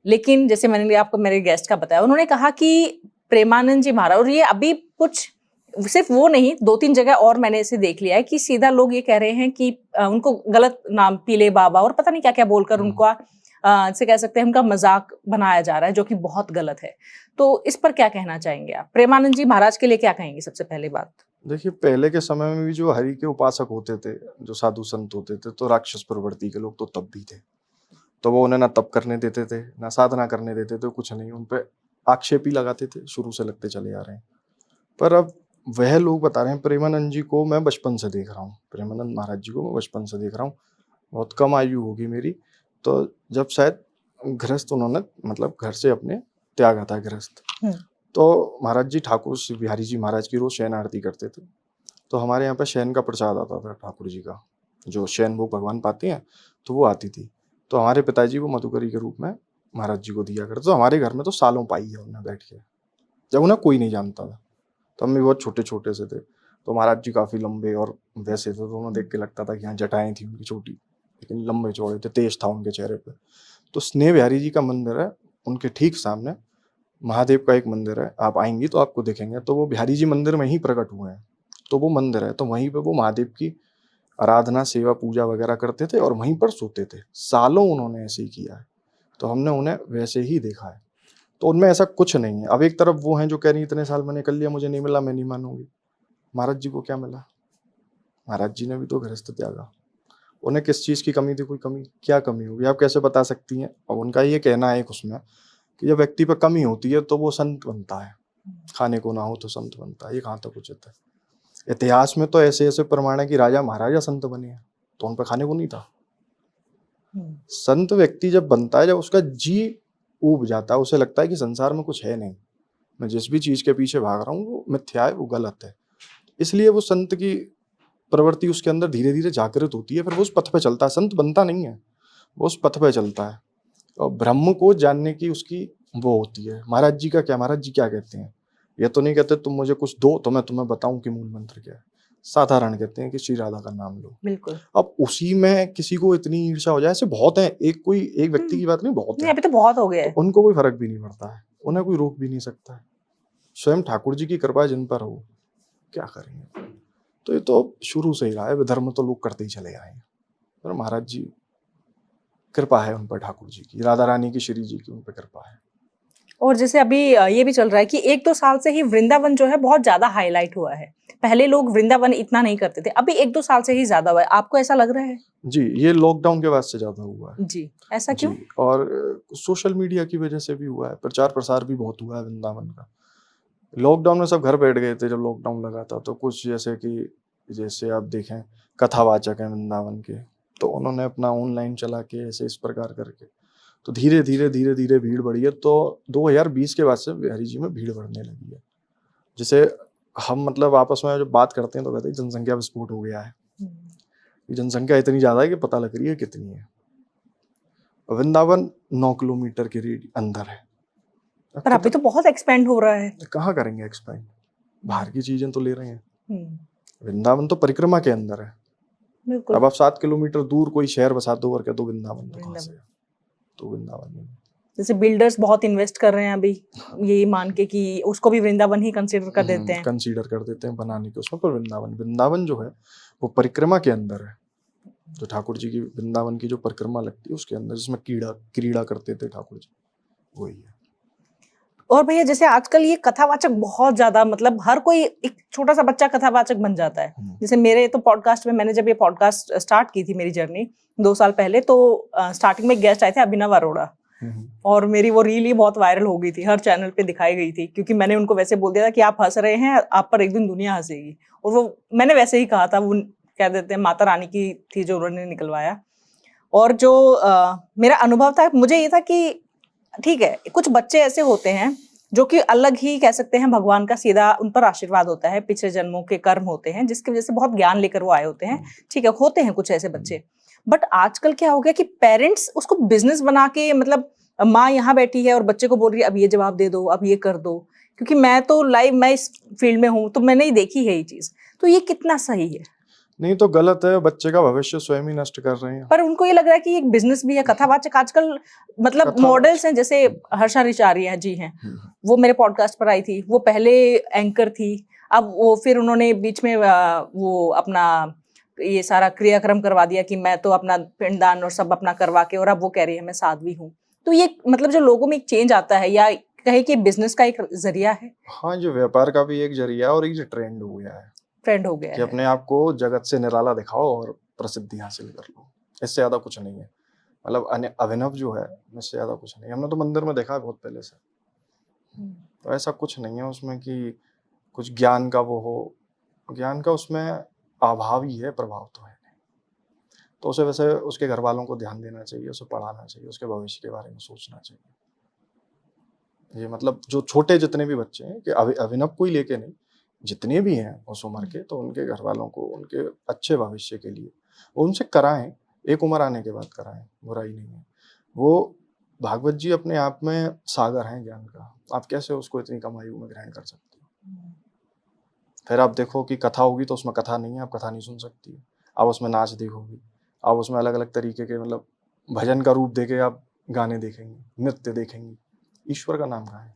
लेकिन जैसे मैंने आपको मेरे गेस्ट का बताया, उन्होंने कहा कि प्रेमानंद जी महाराज, और ये अभी कुछ सिर्फ वो नहीं, 2-3 जगह और मैंने इसे देख लिया है कि सीधा लोग ये कह रहे हैं कि उनको गलत नाम पीले बाबा और पता नहीं क्या क्या बोलकर उनका से कह सकते हैं उनका मजाक बनाया जा रहा है, जो कि बहुत गलत है। तो इस पर क्या कहना चाहेंगे आप? प्रेमानंद जी महाराज के लिए क्या कहेंगे सबसे पहले बात? देखिए पहले के समय में भी जो हरि के उपासक होते थे, जो साधु संत होते थे, तो राक्षस प्रवृत्ति के लोग तो तब भी थे। तो वो उन्हें ना तप करने देते थे, ना साधना करने देते थे, कुछ नहीं, उन पे आक्षेप ही लगाते थे, शुरू से लगते चले आ रहे हैं। पर अब वह लोग बता रहे हैं, प्रेमानंद जी को मैं बचपन से देख रहा हूँ, प्रेमानंद महाराज जी को मैं बचपन से देख रहा हूँ, बहुत कम आयु होगी मेरी, तो जब शायद गृहस्थ उन्होंने मतलब घर से अपने त्यागा था गृहस्थ, तो महाराज जी ठाकुर श्री बिहारी जी महाराज की रोज शयन आरती करते थे। तो हमारे यहाँ पे शयन का प्रसाद आता था ठाकुर जी का, जो शयन भोग भगवान पाते हैं, तो वो आती थी। तो हमारे पिताजी वो मधुकरी के रूप में महाराज जी को दिया करते। तो हमारे घर में तो सालों पाई है उन्हें बैठ के, जब उन्हें कोई नहीं जानता था, तो हम भी बहुत छोटे छोटे से थे। तो महाराज जी काफी लंबे और वैसे थे, तो उन्हें देख के लगता था कि यहाँ जटाएं थी उनकी छोटी, लेकिन लंबे चौड़े थे, तेज था उनके चेहरे पे। तो स्नेह बिहारी जी का मंदिर है, उनके ठीक सामने महादेव का एक मंदिर है, आप आएंगी तो आपको देखेंगे। तो वो बिहारी जी मंदिर में ही प्रकट हुए हैं, तो वो मंदिर है, तो वहीं पे वो महादेव की आराधना सेवा पूजा वगैरह करते थे और वहीं पर सोते थे। सालों उन्होंने ऐसे ही किया है, तो हमने उन्हें वैसे ही देखा है। तो उनमें ऐसा कुछ नहीं है। अब एक तरफ वो हैं जो कह रही इतने साल मैंने कर लिया, मुझे नहीं मिला, मैं नहीं मानूंगी। महाराज जी को क्या मिला? महाराज जी ने भी तो गृहस्थ त्यागा। उन्हें किस चीज की कमी थी? कोई कमी, क्या कमी होगी आप कैसे बता सकती हैं? और उनका ये कहना है उसमें कि जब व्यक्ति पर कमी होती है तो वो संत बनता है, खाने को ना हो तो संत बनता है। ये कहाँ तक उचित है? इतिहास में तो ऐसे ऐसे प्रमाण है कि राजा महाराजा संत बने हैं, तो उन पर खाने को नहीं था। संत व्यक्ति जब बनता है, जब उसका जी ऊब जाता है, उसे लगता है कि संसार में कुछ है नहीं, मैं जिस भी चीज के पीछे भाग रहा हूँ वो मिथ्या है, वो गलत है, इसलिए वो संत की प्रवृत्ति उसके अंदर धीरे धीरे जागृत होती है। फिर वो उस पथ पे चलता है, संत बनता नहीं है, वो उस पथ पे चलता है और ब्रह्म को जानने की उसकी वो होती है। महाराज जी का क्या, महाराज जी क्या कहते हैं? ये तो नहीं कहते तुम मुझे कुछ दो तो मैं तुम्हें बताऊं कि मूल मंत्र क्या है। साधारण कहते हैं कि श्री राधा का नाम लो। बिल्कुल। अब उसी में किसी को इतनी ईर्ष्या हो जाए, ऐसे बहुत है, एक कोई एक व्यक्ति की बात नहीं, बहुत है। अभी तो बहुत हो गया है। तो उनको कोई फर्क भी नहीं पड़ता है, उन्हें कोई रोक भी नहीं सकता है। स्वयं ठाकुर जी की कृपा जिन पर हो, क्या करेंगे? तो ये तो शुरू से ही रहा है, धर्म तो लोग करते ही चले आए हैं, पर महाराज जी कृपा है उन पर, ठाकुर जी की, राधा रानी की, श्री जी की उन पर कृपा है। और जैसे अभी ये भी चल रहा है कि 1-2 साल से ही वृंदावन जो है बहुत ज्यादा हाईलाइट हुआ है। पहले लोग वृंदावन इतना नहीं करते थे, अभी 1-2 साल से ही ज्यादा हुआ है। आपको ऐसा लग रहा है? जी, ये लॉकडाउन के बाद से ज्यादा हुआ है जी। ऐसा क्यों? जी, और सोशल मीडिया की वजह से भी हुआ है, प्रचार प्रसार भी बहुत हुआ है वृंदावन का। लॉकडाउन में सब घर बैठ गए थे जब लॉकडाउन लगा था, तो कुछ जैसे आप देखें कथावाचक हैं वृंदावन के, तो उन्होंने अपना ऑनलाइन चला के ऐसे इस प्रकार करके, तो धीरे धीरे धीरे धीरे भीड़ बढ़ी है। तो 2020 के बाद से बिहारी जी में भीड़ बढ़ने लगी है, जिसे हम मतलब आपस में जब बात करते हैं तो कहते हैं जनसंख्या विस्फोट हो गया है। जनसंख्या इतनी ज्यादा है कि पता लग रही है कितनी है। वृंदावन 9 किलोमीटर के अंदर है, पर अभी तो बहुत एक्सपेंड हो रहा है। कहाँ करेंगे एक्सपेंड, बाहर की चीजें तो ले रहे हैं। वृंदावन तो परिक्रमा के अंदर है। बिल्कुल। अब आप 7 किलोमीटर दूर कोई शहर बसा दो और कह दो वृंदावन, तो कहाँ से है? तो वृंदावन नहीं। जैसे बिल्डर्स बहुत इन्वेस्ट कर रहे हैं अभी, यही मान के कि उसको भी वृंदावन ही कंसीडर कर देते हैं। कंसीडर कर देते हैं बनाने के उसमें, पर वृंदावन जो है वो परिक्रमा के अंदर है। जो ठाकुर जी की वृंदावन की जो परिक्रमा लगती है उसके अंदर, जिसमें क्रीड़ा करते थे ठाकुर जी, वही है। और भैया जैसे आजकल ये कथावाचक बहुत ज्यादा, मतलब हर कोई एक छोटा सा बच्चा कथावाचक बन जाता है। जैसे मेरे तो पॉडकास्ट में, मैंने जब ये पॉडकास्ट स्टार्ट की थी मेरी जर्नी 2 साल पहले, तो स्टार्टिंग में गेस्ट आए थे अभिनव अरोड़ा, और मेरी वो रील ही बहुत वायरल हो गई थी, हर चैनल पे दिखाई गई थी, क्योंकि मैंने उनको वैसे बोल दिया था कि आप हंस रहे हैं, आप पर एक दिन दुनिया हंसेगी। और वो मैंने वैसे ही कहा था, वो कह देते हैं माता रानी की थी जो उन्होंने निकलवाया। और जो मेरा अनुभव था, मुझे ये था कि ठीक है, कुछ बच्चे ऐसे होते हैं जो कि अलग ही कह सकते हैं, भगवान का सीधा उन पर आशीर्वाद होता है, पिछले जन्मों के कर्म होते हैं जिसकी वजह से बहुत ज्ञान लेकर वो आए होते हैं। ठीक है, होते हैं कुछ ऐसे बच्चे। बट आजकल क्या हो गया कि पेरेंट्स उसको बिजनेस बना के, मतलब माँ यहाँ बैठी है और बच्चे को बोल रही है अब ये जवाब दे दो, अब ये कर दो। क्योंकि मैं इस फील्ड में हूँ तो मैंने ही देखी है ये चीज। तो ये कितना सही है? नहीं तो गलत है, बच्चे का भविष्य स्वयं ही नष्ट कर रहे हैं। पर उनको ये लग रहा है कि एक बिजनेस भी है कथावाचक आजकल। मतलब मॉडल्स हैं, जैसे हर्षा रिचारिया जी हैं, वो मेरे पॉडकास्ट पर आई थी। वो पहले एंकर थी, अब वो फिर उन्होंने बीच में वो अपना ये सारा क्रियाक्रम करवा दिया कि मैं तो अपना पिंडदान और सब अपना करवा के, और अब वो कह रही है मैं साध्वी हूँ। तो ये मतलब जो लोगों में एक चेंज आता है, या कहे कि बिजनेस का एक जरिया है। हाँ, जो व्यापार का भी एक जरिया और एक ट्रेंड हो गया है, ट्रेंड हो गया कि है। अपने आप को जगत से निराला दिखाओ और प्रसिद्धि हासिल कर लो, इससे ज्यादा कुछ नहीं है। मतलब अभिनव जो है, इससे ज्यादा कुछ नहीं। हमने तो मंदिर में देखा है बहुत पहले से, तो ऐसा कुछ नहीं है उसमें कि कुछ ज्ञान का वो हो। ज्ञान का उसमें अभाव ही है, प्रभाव तो है नहीं। तो उसे वैसे उसके घर वालों को ध्यान देना चाहिए, उसे पढ़ाना चाहिए, उसके भविष्य के बारे में सोचना चाहिए। ये मतलब जो छोटे जितने भी बच्चे हैं, कि अभिनव को ही लेके नहीं, जितने भी हैं उस उम्र के, तो उनके घर वालों को उनके अच्छे भविष्य के लिए उनसे कराएं। एक उम्र आने के बाद कराएं, बुराई नहीं है। वो भागवत जी अपने आप में सागर हैं ज्ञान का, आप कैसे उसको इतनी कम आयु में ग्रहण कर सकते हो? फिर आप देखो कि कथा होगी तो उसमें कथा नहीं है, आप कथा नहीं सुन सकती। आप उसमें नाच देखोगी, आप उसमें अलग अलग तरीके के मतलब भजन का रूप देके आप गाने देखेंगे, नृत्य देखेंगे। ईश्वर का नाम कहाँ है?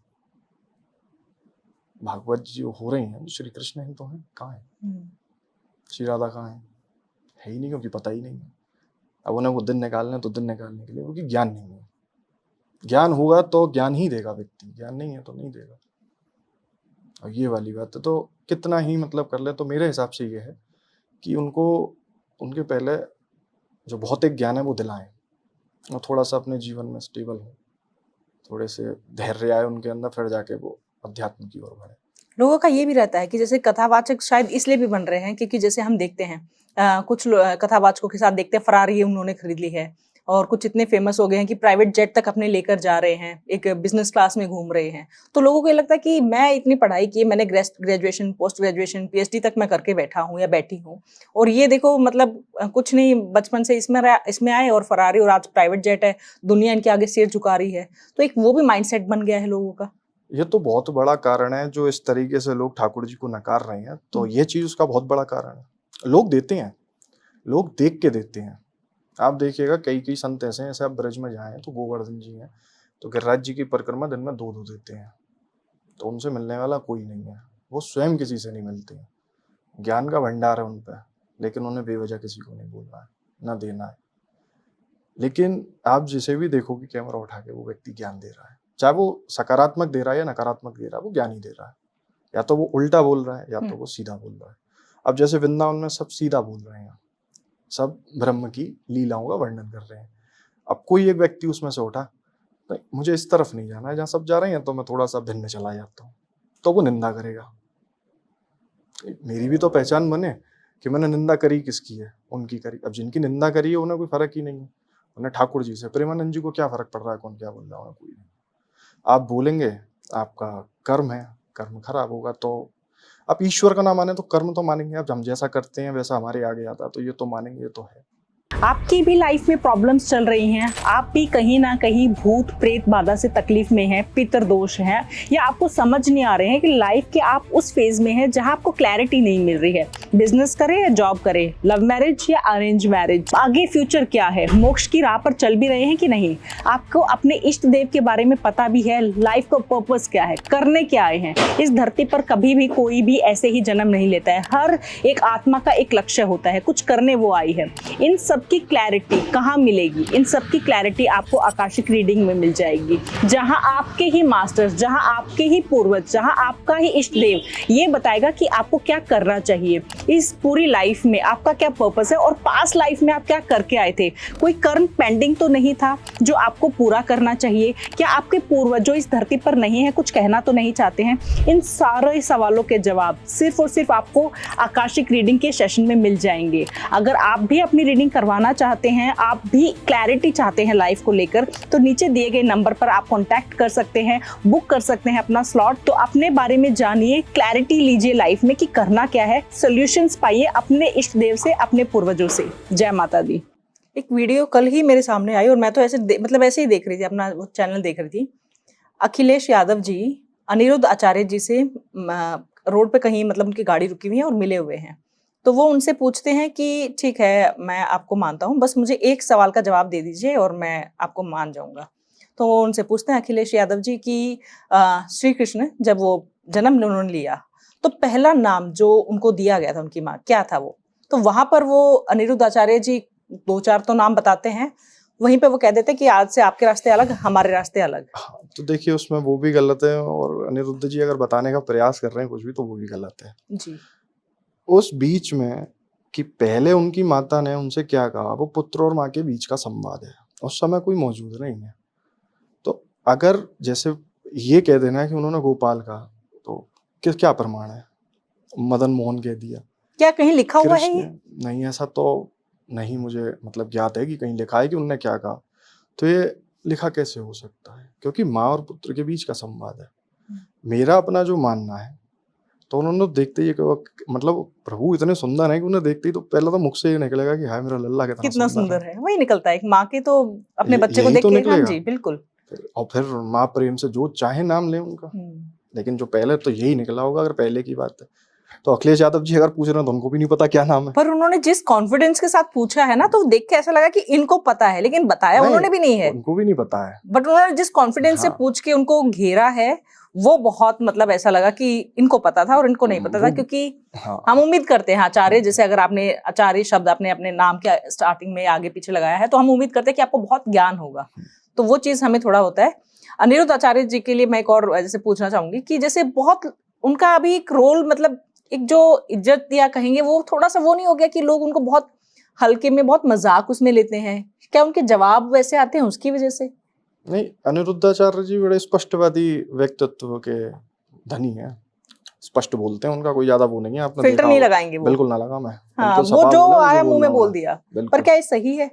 भागवत जो हो रही हैं श्री कृष्ण ही तो हैं, कहाँ है? श्री राधा कहाँ है ही नहीं, क्योंकि पता ही नहीं है। अब उन्हें वो दिन निकालने, तो दिन निकालने के लिए, क्योंकि ज्ञान नहीं है। ज्ञान होगा तो ज्ञान ही देगा व्यक्ति, ज्ञान नहीं है तो नहीं देगा। और ये वाली बात है, तो कितना ही मतलब कर ले, तो मेरे हिसाब से ये है कि उनको उनके पहले जो भौतिक ज्ञान है वो दिलाएं, और थोड़ा सा अपने जीवन में स्टेबल हो, थोड़े से धैर्य आए उनके अंदर, फिर जाके वो अध्यात्म की ओर बढ़े। लोगों का ये भी रहता है कि जैसे कथावाचक शायद इसलिए भी बन रहे हैं क्योंकि जैसे हम देखते हैं कुछ कथावाचकों के साथ देखते हैं फरारी उन्होंने खरीद ली है, और कुछ इतने फेमस हो गए हैं कि प्राइवेट जेट तक अपने लेकर जा रहे हैं, एक बिजनेस क्लास में घूम रहे हैं। तो लोगों को ये लगता है कि मैं इतनी पढ़ाई की, मैंने ग्रेजुएशन, पोस्ट ग्रेजुएशन, पीएचडी तक मैं करके बैठा हूँ या बैठी हूँ, और ये देखो मतलब कुछ नहीं, बचपन से इसमें आए और फरारी, और आज प्राइवेट जेट है, दुनिया इनके आगे सिर झुका रही है। तो एक वो भी माइंडसेट बन गया है लोगों का। ये तो बहुत बड़ा कारण है जो इस तरीके से लोग ठाकुर जी को नकार रहे हैं, तो ये चीज उसका बहुत बड़ा कारण है। लोग देते हैं, लोग देख के देते हैं। आप देखिएगा कई संत ऐसे हैं, आप ब्रज में जाएं तो गोवर्धन जी हैं, तो गिरिराज जी की परिक्रमा दिन में 2 देते हैं, तो उनसे मिलने वाला कोई नहीं है। वो स्वयं किसी से नहीं मिलते हैं, ज्ञान का भंडार है उन पर, लेकिन उन्हें बेवजह किसी को नहीं बोलना है, ना देना है। लेकिन आप जिसे भी देखोगे कैमरा उठा के, वो व्यक्ति ज्ञान दे रहा है, चाहे वो सकारात्मक दे रहा है या नकारात्मक दे रहा है, वो ज्ञान ही दे रहा है। या तो वो उल्टा बोल रहा है या तो वो सीधा बोल रहा है। अब जैसे वृंदावन में सब सीधा बोल रहे हैं, सब ब्रह्म की लीलाओं का वर्णन कर रहे हैं। अब कोई एक व्यक्ति उसमें से उठा, तो मुझे इस तरफ नहीं जाना है जहाँ सब जा रहे हैं, तो मैं थोड़ा सा भिन्न चला जाता हूँ, तो वो निंदा करेगा। मेरी भी तो पहचान बने कि मैंने निंदा करी किसकी है, उनकी करी। अब जिनकी निंदा करी है उन्हें कोई फर्क ही नहीं है, उन्हें ठाकुर जी से, प्रेमानंद जी को क्या फर्क पड़ रहा है कौन क्या बोल रहा है, कोई नहीं। आप बोलेंगे, आपका कर्म है, कर्म खराब होगा तो आप ईश्वर का ना माने तो कर्म तो मानेंगे। अब हम जैसा करते हैं वैसा हमारे आगे आता है, तो ये तो मानेंगे, ये तो है। आपकी भी लाइफ में प्रॉब्लम्स चल रही हैं, आप भी कहीं ना कहीं भूत प्रेत बाधा से तकलीफ में हैं, पितृदोष है, या आपको समझ नहीं आ रहे हैं कि लाइफ के आप उस फेज में हैं जहां आपको क्लैरिटी नहीं मिल रही है, बिजनेस करें या जॉब करें, लव मैरिज या अरेंज मैरिज, आगे फ्यूचर क्या है, मोक्ष की राह पर चल भी रहे हैं कि नहीं, आपको अपने इष्ट देव के बारे में पता भी है, लाइफ का पर्पस क्या है, करने क्या आए हैं। इस धरती पर कभी भी कोई भी ऐसे ही जन्म नहीं लेता है, हर एक आत्मा का एक लक्ष्य होता है, कुछ करने वो आई है। इन सब की क्लैरिटी कहाँ मिलेगी? इन सब की क्लैरिटी आपको आकाशिक रीडिंग में मिल जाएगी, जहां आपके ही मास्टर्स, जहां आपके ही पूर्वज, जहां आपका ही इष्ट देव ये बताएगा कि आपको क्या करना चाहिए इस पूरी लाइफ में, आपका क्या पर्पस है और पास्ट लाइफ में आप क्या करके आए थे। कोई कर्म पेंडिंग तो नहीं था जो आपको पूरा करना चाहिए? क्या आपके पूर्वज जो इस धरती पर नहीं है कुछ कहना तो नहीं चाहते हैं? इन सारे सवालों के जवाब सिर्फ और सिर्फ आपको आकाशिक रीडिंग के सेशन में मिल जाएंगे। अगर आप भी अपनी रीडिंग करवाना चाहते हैं, आप भी क्लैरिटी चाहते हैं लाइफ को लेकर, तो नीचे दिए गए नंबर पर आप कांटेक्ट कर सकते हैं, बुक कर सकते हैं अपना स्लॉट। तो अपने बारे में जानिए, क्लैरिटी लीजिए लाइफ में कि करना क्या है, सॉल्यूशंस पाइए अपने इष्ट देव से, अपने पूर्वजों से। जय माता दी। एक वीडियो कल ही मेरे सामने आई और मैं तो ऐसे ही देख रही थी, अपना वो चैनल देख रही थी। अखिलेश यादव जी अनिरुद्ध आचार्य जी से रोड पे कहीं मतलब उनकी गाड़ी रुकी हुई है और मिले हुए हैं। तो वो उनसे पूछते हैं कि ठीक है मैं आपको मानता हूँ, बस मुझे एक सवाल का जवाब दे दीजिए और मैं आपको मान जाऊंगा। तो वो उनसे पूछते हैं अखिलेश यादव जी की श्री कृष्ण जब वो जन्म उन्होंने लिया तो पहला नाम जो उनको दिया गया था उनकी माँ, क्या था वो? तो वहां पर वो अनिरुद्ध आचार्य जी 2-4 तो नाम बताते हैं, वहीं पे वो कह देते हैं कि आज से आपके रास्ते अलग, हमारे रास्ते अलग। हाँ, तो देखिए उसमें वो भी गलत है और अनिरुद्ध जी अगर बताने का प्रयास कर रहे हैं कुछ भी तो वो भी गलत है जी। उस बीच में कि पहले उनकी माता ने उनसे क्या कहा, वो पुत्र और माँ के बीच का संवाद है, उस समय कोई मौजूद नहीं है। तो अगर जैसे ये कह देना है कि उन्होंने गोपाल कहा तो क्या प्रमाण है? मदन मोहन कह दिया, क्या कहीं लिखा हुआ है ये? नहीं, ऐसा तो नहीं मुझे मतलब ज्ञात है कि कहीं लिखा है कि उन्होंने क्या कहा। तो ये लिखा कैसे हो सकता है? क्योंकि माँ और पुत्र के बीच का संवाद है। मेरा अपना जो मानना है तो उन्होंने देखते ही मतलब प्रभु इतने सुंदर है कि उन्हें देखते ही तो पहले तो मुख से ये निकलेगा कि हाय मेरा लल्ला कितना सुंदर है। वही निकलता है एक माँ के तो अपने बच्चे को देख तो के। हाँ निकलेगा। जी बिल्कुल। और फिर माँ प्रेम से जो चाहे नाम ले उनका, लेकिन जो पहले तो यही निकला होगा अगर पहले की बात है। तो अखिलेश यादव जी अगर पूछ रहे हैं तो उनको भी नहीं पता क्या नाम है। पर उन्होंने जिस कॉन्फिडेंस के साथ पूछा है ना, तो देख के ऐसा लगा कि इनको पता है, लेकिन बताया उन्होंने भी नहीं है। उनको भी नहीं पता है, बट उन्होंने जिस कॉन्फिडेंस से पूछ के उनको घेरा है वो बहुत मतलब ऐसा लगा कि इनको पता था और इनको नहीं पता था। क्योंकि हम उम्मीद करते हैं आचार्य, जैसे अगर आपने आचार्य शब्द आपने अपने नाम के स्टार्टिंग में आगे पीछे लगाया है तो हम उम्मीद करते हैं कि आपको बहुत ज्ञान होगा, तो वो चीज हमें थोड़ा होता है। अनिरुद्ध आचार्य जी के लिए मैं एक और जैसे पूछना चाहूंगी कि जैसे बहुत उनका अभी एक रोल, मतलब एक जो इज्जत दिया कहेंगे, वो थोड़ा सा वो नहीं हो गया कि लोग उनको बहुत हल्के में, बहुत मजाक उसमें लेते हैं? क्या उनके जवाब वैसे आते हैं उसकी वजह से? नहीं, अनिरुद्धाचार्य जी बड़े स्पष्टवादी व्यक्तित्व के धनी हैं, स्पष्ट बोलते हैं, उनका कोई ज्यादा वो नहीं है। आपने फिल्टर नहीं लगाएंगे वो? बिल्कुल ना लगा मैं। हाँ, वो जो आया मुंह में बोल दिया। पर क्या ये सही है?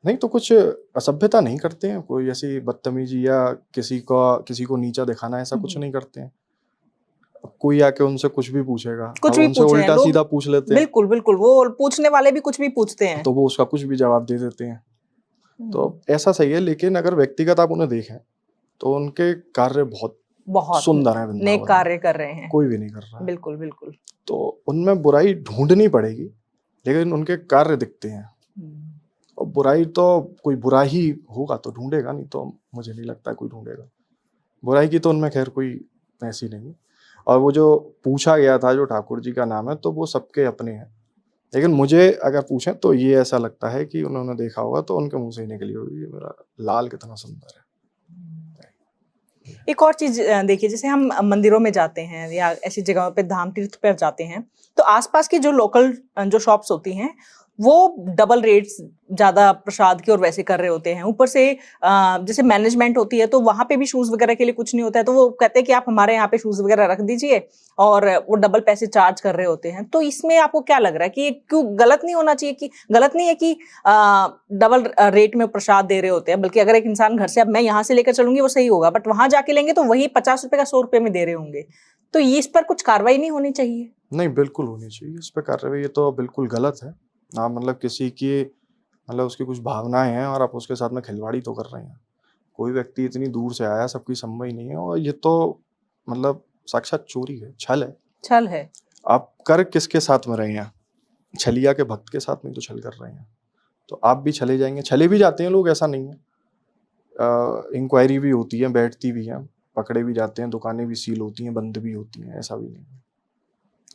नहीं, तो कुछ असभ्यता नहीं करते हैं, कोई ऐसी बदतमीजी या किसी को नीचा दिखाना ऐसा कुछ नहीं करते हैं। कोई आके उनसे कुछ भी पूछेगा, कुछ भी उनसे उल्टा सीधा पूछ लेते हैं। बिल्कुल बिल्कुल, वो पूछने वाले भी कुछ भी पूछते हैं तो वो उसका कुछ भी जवाब दे देते हैं। तो ऐसा सही है, लेकिन अगर व्यक्तिगत आप उन्हें देखें तो उनके कार्य बहुत सुंदर है, नेक कार्य कर रहे हैं, कोई भी नहीं कर रहा है। बिल्कुल बिल्कुल। तो उनमें बुराई ढूंढनी पड़ेगी, लेकिन उनके कार्य दिखते हैं। और बुराई तो कोई बुरा ही होगा तो ढूंढेगा नहीं, तो मुझे नहीं लगता कोई ढूंढेगा। बुराई की तो उनमें खैर कोई ऐसी नहीं। और वो जो पूछा गया था जो ठाकुर जी का नाम है, तो वो सबके अपने हैं, लेकिन मुझे अगर पूछें तो ये ऐसा लगता है कि उन्होंने देखा होगा तो उनके मुंह से ही निकली होगी मेरा लाल कितना सुंदर है। एक और चीज देखिए, जैसे हम मंदिरों में जाते हैं या ऐसी जगहों पे धाम तीर्थ पर जाते हैं, तो आसपास की जो लोकल जो शॉप्स होती हैं वो डबल रेट्स ज्यादा प्रसाद के और वैसे कर रहे होते हैं। ऊपर से जैसे मैनेजमेंट होती है तो वहां पे भी शूज वगैरह के लिए कुछ नहीं होता है, तो वो कहते हैं कि आप हमारे यहाँ पे शूज वगैरह रख दीजिए, और वो डबल पैसे चार्ज कर रहे होते हैं। तो इसमें आपको क्या लग रहा है कि ये क्यों गलत नहीं होना चाहिए? कि गलत नहीं है कि डबल रेट में प्रसाद दे रहे होते हैं, बल्कि अगर एक इंसान घर से, अब मैं यहाँ से लेकर चलूंगी वो सही होगा, बट वहां जाके लेंगे तो वही 50 रुपए का 100 रुपए में दे रहे होंगे। तो इस पर कुछ कार्रवाई नहीं होनी चाहिए? नहीं, बिल्कुल होनी चाहिए इस पे कार्रवाई। ये तो बिल्कुल गलत है। आप मतलब किसी की मतलब उसकी कुछ भावनाएं हैं और आप उसके साथ में खिलवाड़ी तो कर रहे हैं। कोई व्यक्ति इतनी दूर से आया, सबकी संभव ही नहीं है, और ये तो मतलब साक्षात चोरी है, छल है। छल है। आप कर किसके साथ में रहे हैं? छलिया के भक्त के साथ में तो छल कर रहे हैं, तो आप भी छले जाएंगे। छले भी जाते हैं लोग, ऐसा नहीं है। इंक्वायरी भी होती है, बैठती भी है, पकड़े भी जाते हैं, दुकानें भी सील होती हैं, बंद भी होती हैं, ऐसा भी नहीं है।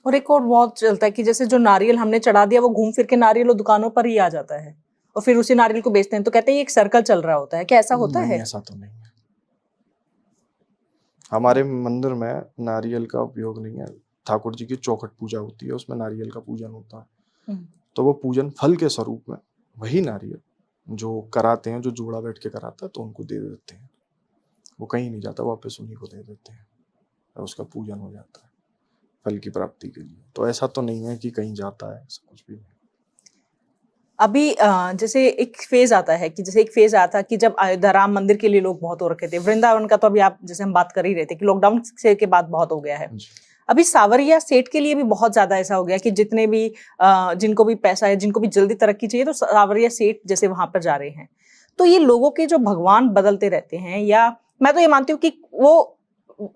और एक और बहुत चलता है कि जैसे जो नारियल हमने चढ़ा दिया वो घूम फिर के नारियल वो दुकानों पर ही आ जाता है, और फिर उसी नारियल को बेचते हैं। तो कहते हैं ये एक सर्कल चल रहा होता है, क्या ऐसा होता नहीं, है? ऐसा तो नहीं है। हमारे मंदिर में नारियल का उपयोग नहीं है। ठाकुर जी की चौखट पूजा होती है, उसमें नारियल का पूजन होता है। तो वो पूजन फल के स्वरूप में वही नारियल जो कराते हैं, जो जोड़ा बैठ के कराता है, तो उनको दे देते हैं। वो कहीं नहीं जाता, वापस उन्हीं को दे देते हैं और उसका पूजन हो जाता है फल की प्राप्ति के लिए। तो ऐसा तो नहीं है कि कहीं जाता है, ऐसा कुछ भी नहीं। अभी जैसे एक फेज आता है कि जैसे एक फेज आया था कि जब अयोध्या राम मंदिर के लिए लोग बहुत हो रखे थे, वृंदावन का तो अभी आप जैसे हम बात कर ही रहे थे कि लॉकडाउन से के बाद बहुत हो गया है। अभी सावरिया सेठ के लिए भी बहुत ज्यादा ऐसा हो गया कि जितने भी जिनको भी पैसा है, जिनको भी जल्दी तरक्की चाहिए, तो सावरिया सेठ जैसे वहां पर जा रहे हैं। तो ये लोगों के जो भगवान बदलते रहते हैं, या मैं तो ये मानती हूँ कि वो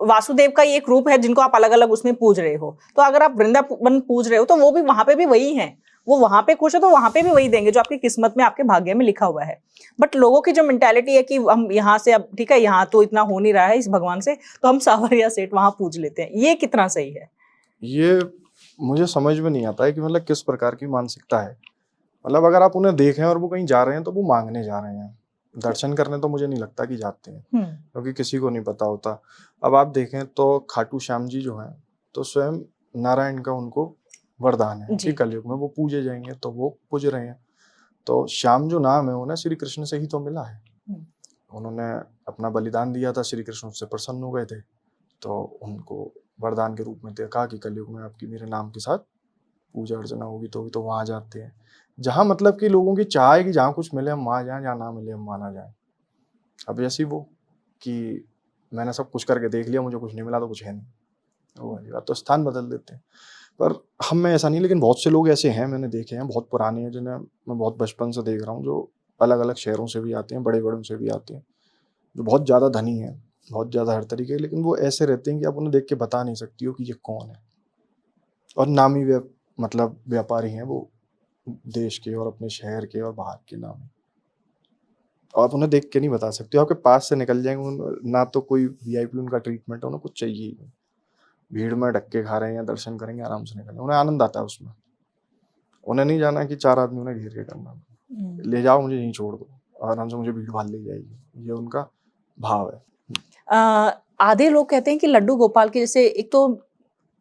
वासुदेव का ही एक रूप है जिनको आप अलग अलग उसमें पूज रहे हो। तो अगर आप वृंदावन पूज रहे हो तो वो भी वहां पे भी वही है, वो वहां पे खुश है तो वहां पे भी वही देंगे जो आपकी किस्मत में, आपके भाग्य में लिखा हुआ है। बट लोगों की जो मेंटालिटी है कि हम यहाँ से, अब ठीक है यहाँ तो इतना हो नहीं रहा है इस भगवान से, तो हम सावरिया सेठ वहां पूज लेते हैं। ये कितना सही है? ये मुझे समझ में नहीं आता है कि मतलब किस प्रकार की मानसिकता है। मतलब अगर आप उन्हें देखें और वो कहीं जा रहे हैं तो वो मांगने जा रहे हैं, दर्शन करने तो मुझे नहीं लगता कि जाते हैं, क्योंकि किसी को नहीं पता होता। अब आप देखें तो खाटू श्याम जी जो हैं, तो स्वयं नारायण का उनको वरदान है कि कलयुग में वो पूजे जाएंगे, तो वो पूज रहे हैं। तो श्याम जो नाम है उन्हें श्री कृष्ण से ही तो मिला है। उन्होंने अपना बलिदान दिया था, श्री कृष्ण उससे प्रसन्न हो गए थे, तो उनको वरदान के रूप में देखा कि कलयुग में आपकी मेरे नाम के साथ पूजा अर्चना होगी, तो वहां जाते हैं। जहां मतलब कि लोगों की चाह है कि जहां कुछ मिले हम वहां जाएं, जहां ना मिले हम वहां ना जाएं। अब जैसी वो कि मैंने सब कुछ करके देख लिया, मुझे कुछ नहीं मिला तो कुछ है नहीं, वो वाली बात। तो स्थान बदल देते हैं। पर हम में ऐसा नहीं, लेकिन बहुत से लोग ऐसे हैं, मैंने देखे हैं, बहुत पुराने हैं, जिन्हें मैं बहुत बचपन से देख रहा हूँ, जो अलग अलग शहरों से भी आते हैं, बड़े बड़ों से भी आते हैं, जो बहुत ज़्यादा धनी हैं, बहुत ज़्यादा हर तरीके के, लेकिन वो ऐसे रहते हैं कि आप उन्हें देख के बता नहीं सकती हो कि ये कौन है। और नामी मतलब व्यापारी हैं वो, देश के और अपने शहर के और बाहर के नामी। और आप उन्हें देख के नहीं बता सकते हो, आपके पास से निकल जाएंगे, ना तो कोई वीआईपी उनका ट्रीटमेंट है, उन्हें कुछ चाहिए ही नहीं। भीड़ में धक्के खा रहे हैं, दर्शन करेंगे, आराम से निकलेंगे, उन्हें आनंद आता है उसमें। उन्हें नहीं जाना कि 4 आदमी उन्हें घेर के करना, ले जाओ मुझे यहीं छोड़ दो, आराम से मुझे भीड़ भाड़ ले जाएगी, ये उनका भाव है। आधे लोग कहते हैं कि लड्डू गोपाल के जैसे, एक तो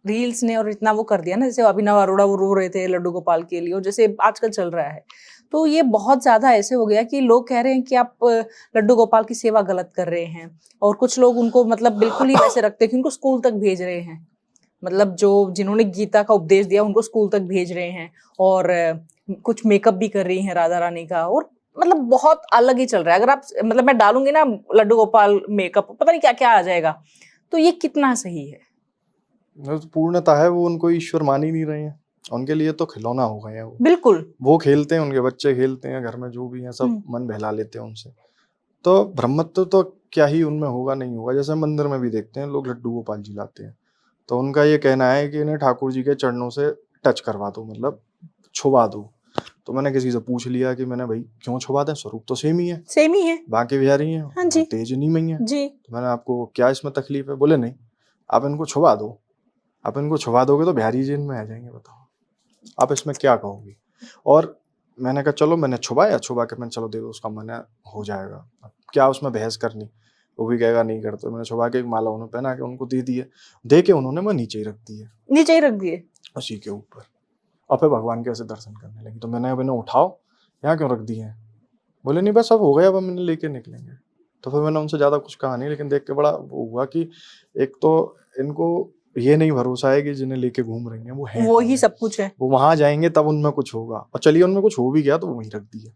रील्स ने और इतना वो कर दिया ना, जैसे अभिनव अरोड़ा वो रो रहे थे लड्डू गोपाल के लिए, और जैसे आजकल चल रहा है, तो ये बहुत ज्यादा ऐसे हो गया कि लोग कह रहे हैं कि आप लड्डू गोपाल की सेवा गलत कर रहे हैं, और कुछ लोग उनको मतलब बिल्कुल ही वैसे रखते हैं कि उनको स्कूल तक भेज रहे हैं, मतलब जो जिन्होंने गीता का उपदेश दिया उनको स्कूल तक भेज रहे हैं, और कुछ मेकअप भी कर रही हैं राधा रानी का, और मतलब बहुत अलग ही चल रहा है। अगर आप मतलब मैं डालूंगी ना लड्डू गोपाल मेकअप, पता नहीं क्या क्या आ जाएगा। तो ये कितना सही है? पूर्णता है, वो उनको ईश्वर मान ही नहीं रहे हैं, उनके लिए तो खिलौना हो गए हैं वो। बिल्कुल, वो खेलते हैं, उनके बच्चे खेलते हैं, घर में जो भी हैं सब मन बहला लेते हैं उनसे। तो ब्रह्मत्व तो क्या ही उनमें होगा, नहीं होगा। जैसे मंदिर में भी देखते हैं लोग लड्डू गोपाल जी लाते हैं, तो उनका ये कहना है कि इन्हें ठाकुर जी के चरणों से टच करवा दो, मतलब छुबा दो। तो मैंने किसी से पूछ लिया कि मैंने भाई क्यों छुबा दें, स्वरूप तो सेम ही है, बांके बिहारी हैं, हाँ जी, तेजनी मैया जी। तो मैंने आपको क्या इसमें तकलीफ है? बोले नहीं, आप इनको छुबा दो, आप इनको छुबा दोगे तो बिहारी जी इनमें आ जाएंगे, बताओ आप इसमें क्या कहोगे? और मैंने कहा चलो, मैंने छुबा के मैंने चलो दे दो, उसका मन हो जाएगा, अब क्या उसमें बहस करनी, वो भी कहेगा नहीं करते। मैंने छुबा के एक माला उन्हें पहना के उनको दे दी है, दे के उन्होंने मैं नीचे ही रख दी है, नीचे ही रख दिए उसी के ऊपर। और फिर भगवान के ऐसे दर्शन करने लगी। तो मैंने अब इन्हें उठाओ, यहाँ क्यों रख दिए हैं? बोले नहीं बस अब हो गया, अब हम इन्हें लेके निकलेंगे। तो फिर मैंने उनसे ज़्यादा कुछ कहा नहीं, लेकिन देख के बड़ा वो हुआ कि एक तो इनको ये नहीं भरोसा है कि जिन्हें लेके घूम रही हैं वो हैं वो कौन ही है। सब कुछ है। वो वहां जाएंगे तब उनमें कुछ होगा, और चलिए उनमें कुछ हो भी गया तो वो वहीं रख दिए।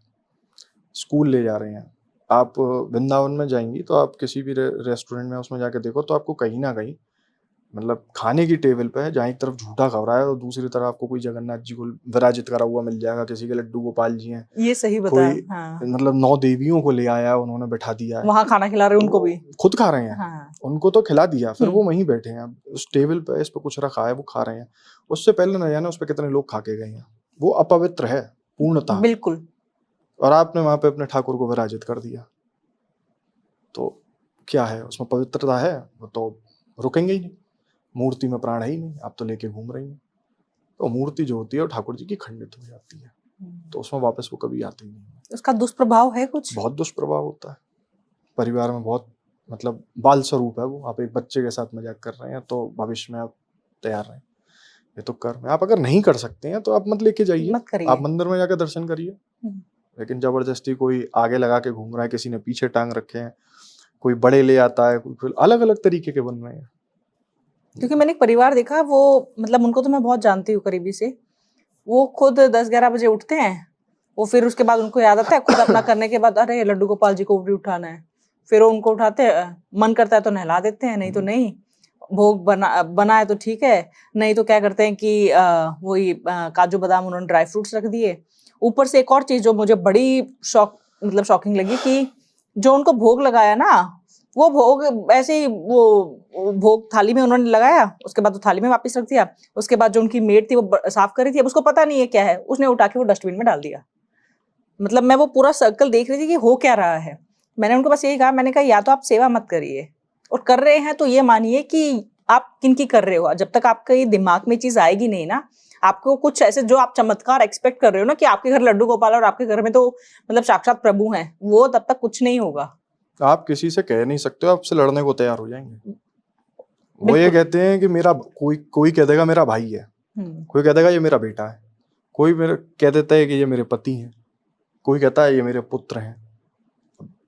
स्कूल ले जा रहे हैं, आप वृंदावन में जाएंगी तो आप किसी भी रेस्टोरेंट में उसमें जाके देखो तो आपको कहीं ना कहीं मतलब खाने की टेबल पे है, जहाँ एक तरफ झूठा खबरा है और दूसरी तरफ आपको कोई जगन्नाथ जी को विराजित करा हुआ मिल जाएगा, किसी के लड्डू गोपाल जी हैं, ये सही बताया। कोई हाँ, मतलब 9 देवियों को ले आया उन्होंने बैठा दिया है, वहां खाना खिला रहे उनको भी। खुद खा रहे हैं। हाँ, उनको तो खिला दिया, फिर वो हम्म। वहीं बैठे हैं उस टेबल पे, इस पे कुछ रखा है वो खा रहे हैं। उससे पहले न जाने उस पे कितने लोग खा के गए हैं। वो अपवित्र है पूर्णतः, बिल्कुल। और आपने वहां पे अपने ठाकुर को विराजित कर दिया, तो क्या है उसमें पवित्रता है? वो तो रुकेंगे ही नहीं, मूर्ति में प्राण है ही नहीं, आप तो लेके घूम रही हैं। तो मूर्ति जो होती है वो ठाकुर जी की खंडित हो जाती है, तो उसमें वापस वो कभी आते ही नहीं है। उसका दुष्प्रभाव है कुछ? बहुत दुष्प्रभाव होता है परिवार में, बहुत मतलब बाल स्वरूप है वो। आप एक बच्चे के साथ मजाक कर रहे हैं तो भविष्य में आप तैयार रहें, ये तो कर्म है। आप अगर नहीं कर सकते हैं तो आप मत लेके जाइए, मत करिए। आप मंदिर में जाकर दर्शन करिए। लेकिन जबरदस्ती कोई आगे लगा के घूम रहा है, किसी ने पीछे टांग रखे हैं, कोई बड़े ले आता है, कोई अलग अलग तरीके के बन रहे हैं। क्योंकि मैंने एक परिवार देखा, वो मतलब उनको तो मैं बहुत जानती हूँ करीबी से। वो खुद 10-11 बजे उठते हैं, वो फिर उसके बाद उनको याद आता है खुद अपना करने के बाद, अरे लड्डू गोपाल जी को भी उठाना है। फिर वो उनको उठाते हैं, मन करता है तो नहला देते हैं, नहीं तो नहीं। भोग बना है तो ठीक है, नहीं तो क्या करते हैं कि वही काजू बादाम उन्होंने ड्राई फ्रूट्स रख दिए। ऊपर से एक और चीज जो मुझे बड़ी शॉकिंग लगी कि जो उनको भोग लगाया ना, वो भोग ऐसे ही वो भोग थाली में उन्होंने लगाया, उसके बाद वो थाली में वापस रख दिया। उसके बाद जो उनकी मेड थी वो साफ कर रही थी, अब उसको पता नहीं है क्या है, उसने उठा के वो डस्टबिन में डाल दिया। मतलब मैं वो पूरा सर्कल देख रही थी कि हो क्या रहा है। मैंने उनको बस यही कहा, मैंने कहा या तो आप सेवा मत करिए, और कर रहे हैं तो ये मानिए कि आप किनकी कर रहे हो। जब तक आपके ये दिमाग में चीज आएगी नहीं ना, आपको कुछ ऐसे जो आप चमत्कार एक्सपेक्ट कर रहे हो ना कि आपके घर लड्डू गोपाल और आपके घर में तो मतलब साक्षात प्रभु हैं, वो तब तक कुछ नहीं होगा। आप किसी से कह नहीं सकते हो, आपसे लड़ने को तैयार हो जाएंगे। वो ये कहते हैं कि मेरा कोई कह देगा मेरा भाई है, कोई कह देगा ये मेरा बेटा है, कोई मेरे कह देता है कि ये मेरे पति हैं, कोई कहता है ये मेरे पुत्र हैं।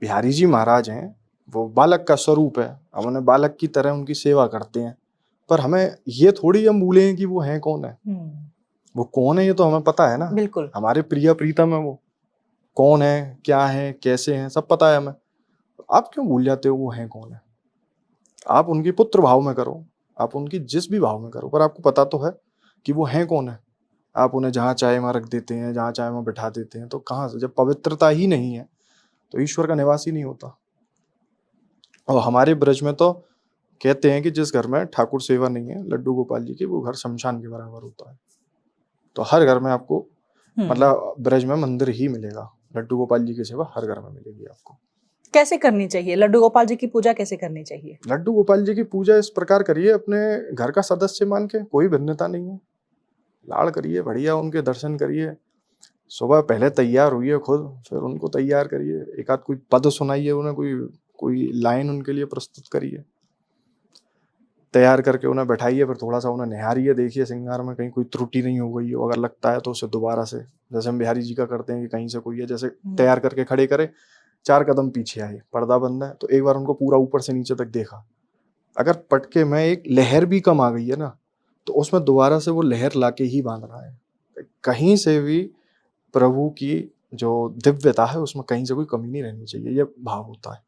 बिहारी जी महाराज हैं, वो बालक का स्वरूप है, हम उन्हें बालक की तरह उनकी सेवा करते हैं, पर हमें ये थोड़ी हम भूले हैं कि वो हैं कौन है। वो कौन है ये तो हमें पता है ना, बिल्कुल। हमारे प्रिय प्रीतम है, वो कौन है, क्या है, कैसे हैं, सब पता है हमें। आप क्यों भूल जाते हो वो हैं कौन है? आप उनकी पुत्र भाव में करो, आप उनकी जिस भी भाव में करो, पर आपको पता तो है कि वो हैं कौन है। आप उन्हें जहाँ चाहे वहाँ रख देते हैं, जहाँ चाहे वहाँ बैठा देते हैं, तो कहाँ से? जब पवित्रता ही नहीं है तो ईश्वर का निवास ही नहीं होता। और हमारे ब्रज में तो कहते हैं कि जिस घर में ठाकुर सेवा नहीं है लड्डू गोपाल जी की, वो घर शमशान के बराबर होता है। तो हर घर में आपको मतलब ब्रज में मंदिर ही मिलेगा, लड्डू गोपाल जी की सेवा हर घर में मिलेगी आपको। कैसे करनी चाहिए लड्डू गोपाल जी की पूजा, कैसे करनी चाहिए? लड्डू गोपाल जी की पूजा इस प्रकार करिए, अपने घर का सदस्य मान के, कोई भिन्नता नहीं है, लाड़ करिए, बढ़िया उनके दर्शन करिए। सुबह पहले तैयार हुई खुद, फिर उनको तैयार करिए, एक आध कोई पद सुनाइए उन्हें, कोई लाइन उनके लिए प्रस्तुत करिए, तैयार करके उन्हें बैठाइए, फिर थोड़ा सा उन्हें निहारिए, देखिए श्रृंगार में कहीं कोई त्रुटि नहीं हो गई हो, अगर लगता है तो उसे दोबारा से, जैसे हम बिहारी जी का करते हैं कि कहीं से कोई है, जैसे तैयार करके खड़े करे, 4 कदम पीछे आए, पर्दा बंद है, तो एक बार उनको पूरा ऊपर से नीचे तक देखा, अगर पटके में एक लहर भी कम आ गई है ना, तो उसमें दोबारा से वो लहर लाके ही बांध रहा है। कहीं से भी प्रभु की जो दिव्यता है उसमें कहीं से कोई कमी नहीं रहनी चाहिए, ये भाव होता है।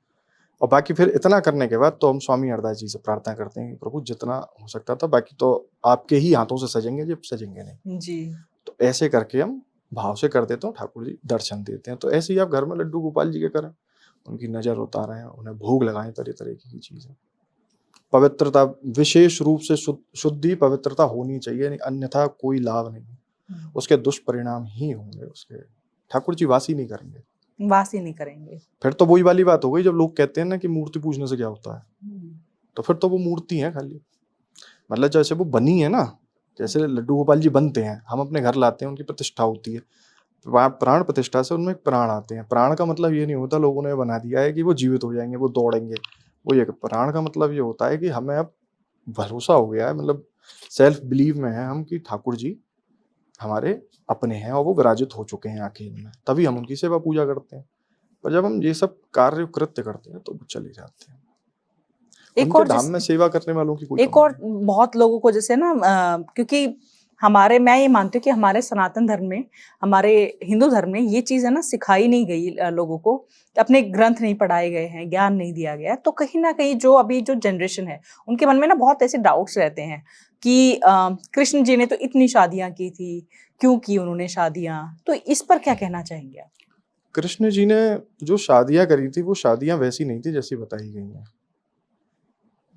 और बाकी फिर इतना करने के बाद तो हम स्वामी हरदास जी से प्रार्थना करते हैं कि प्रभु जितना हो सकता था, बाकी तो आपके ही हाथों से सजेंगे, जब सजेंगे नहीं जी। तो ऐसे करके हम भाव से कर देते हो, ठाकुर जी दर्शन देते हैं। तो ऐसे ही आप घर में लड्डू गोपाल जी के करें, उनकी नजर उतारें, उन्हें भोग लगाएं, तरह तरह की चीजें। पवित्रता विशेष रूप से शुद्धि पवित्रता होनी चाहिए, अन्यथा कोई लाभ नहीं, उसके दुष्परिणाम ही होंगे, उसके ठाकुर जी वासी नहीं करेंगे, वासी नहीं करेंगे। फिर तो वही वाली बात हो गई, जब लोग कहते हैं ना कि मूर्ति पूजने से क्या होता है, तो फिर तो वो मूर्ति है खाली, मतलब जैसे वो बनी है ना, जैसे लड्डू गोपाल जी बनते हैं, हम अपने घर लाते हैं, उनकी प्रतिष्ठा होती है, प्राण प्रतिष्ठा से उनमें प्राण आते हैं। प्राण का मतलब ये नहीं होता लोगों ने बना दिया है कि वो जीवित हो जाएंगे, वो दौड़ेंगे, वो ये प्राण का मतलब ये होता है कि हमें अब भरोसा हो गया है, मतलब सेल्फ बिलीव में है हम कि ठाकुर जी हमारे अपने हैं और वो विराजित हो चुके हैं आंखें इनमें, तभी हम उनकी सेवा पूजा करते हैं। पर जब हम ये सब कार्य कृत्य करते हैं तो वो चले जाते हैं। एक उनके और धाम में सेवा करने वालों की कोई एक कमी और नहीं। बहुत लोगों को जैसे ना क्योंकि मैं ये मानती हूँ कि हमारे सनातन धर्म में, हमारे हिंदू धर्म में ये चीज़ है ना सिखाई नहीं गई लोगों को, अपने ग्रंथ नहीं पढ़ाए गए हैं, ज्ञान नहीं दिया गया है। तो कहीं ना कहीं जो अभी जो जनरेशन है उनके मन में ना बहुत ऐसे डाउट्स रहते हैं कि कृष्ण जी ने तो इतनी शादियां की थी, क्यों की उन्होंने शादियां, तो इस पर क्या कहना चाहेंगे आप? कृष्ण जी ने जो शादियां करी थी वो शादियां वैसी नहीं थी जैसी बताई गई हैं।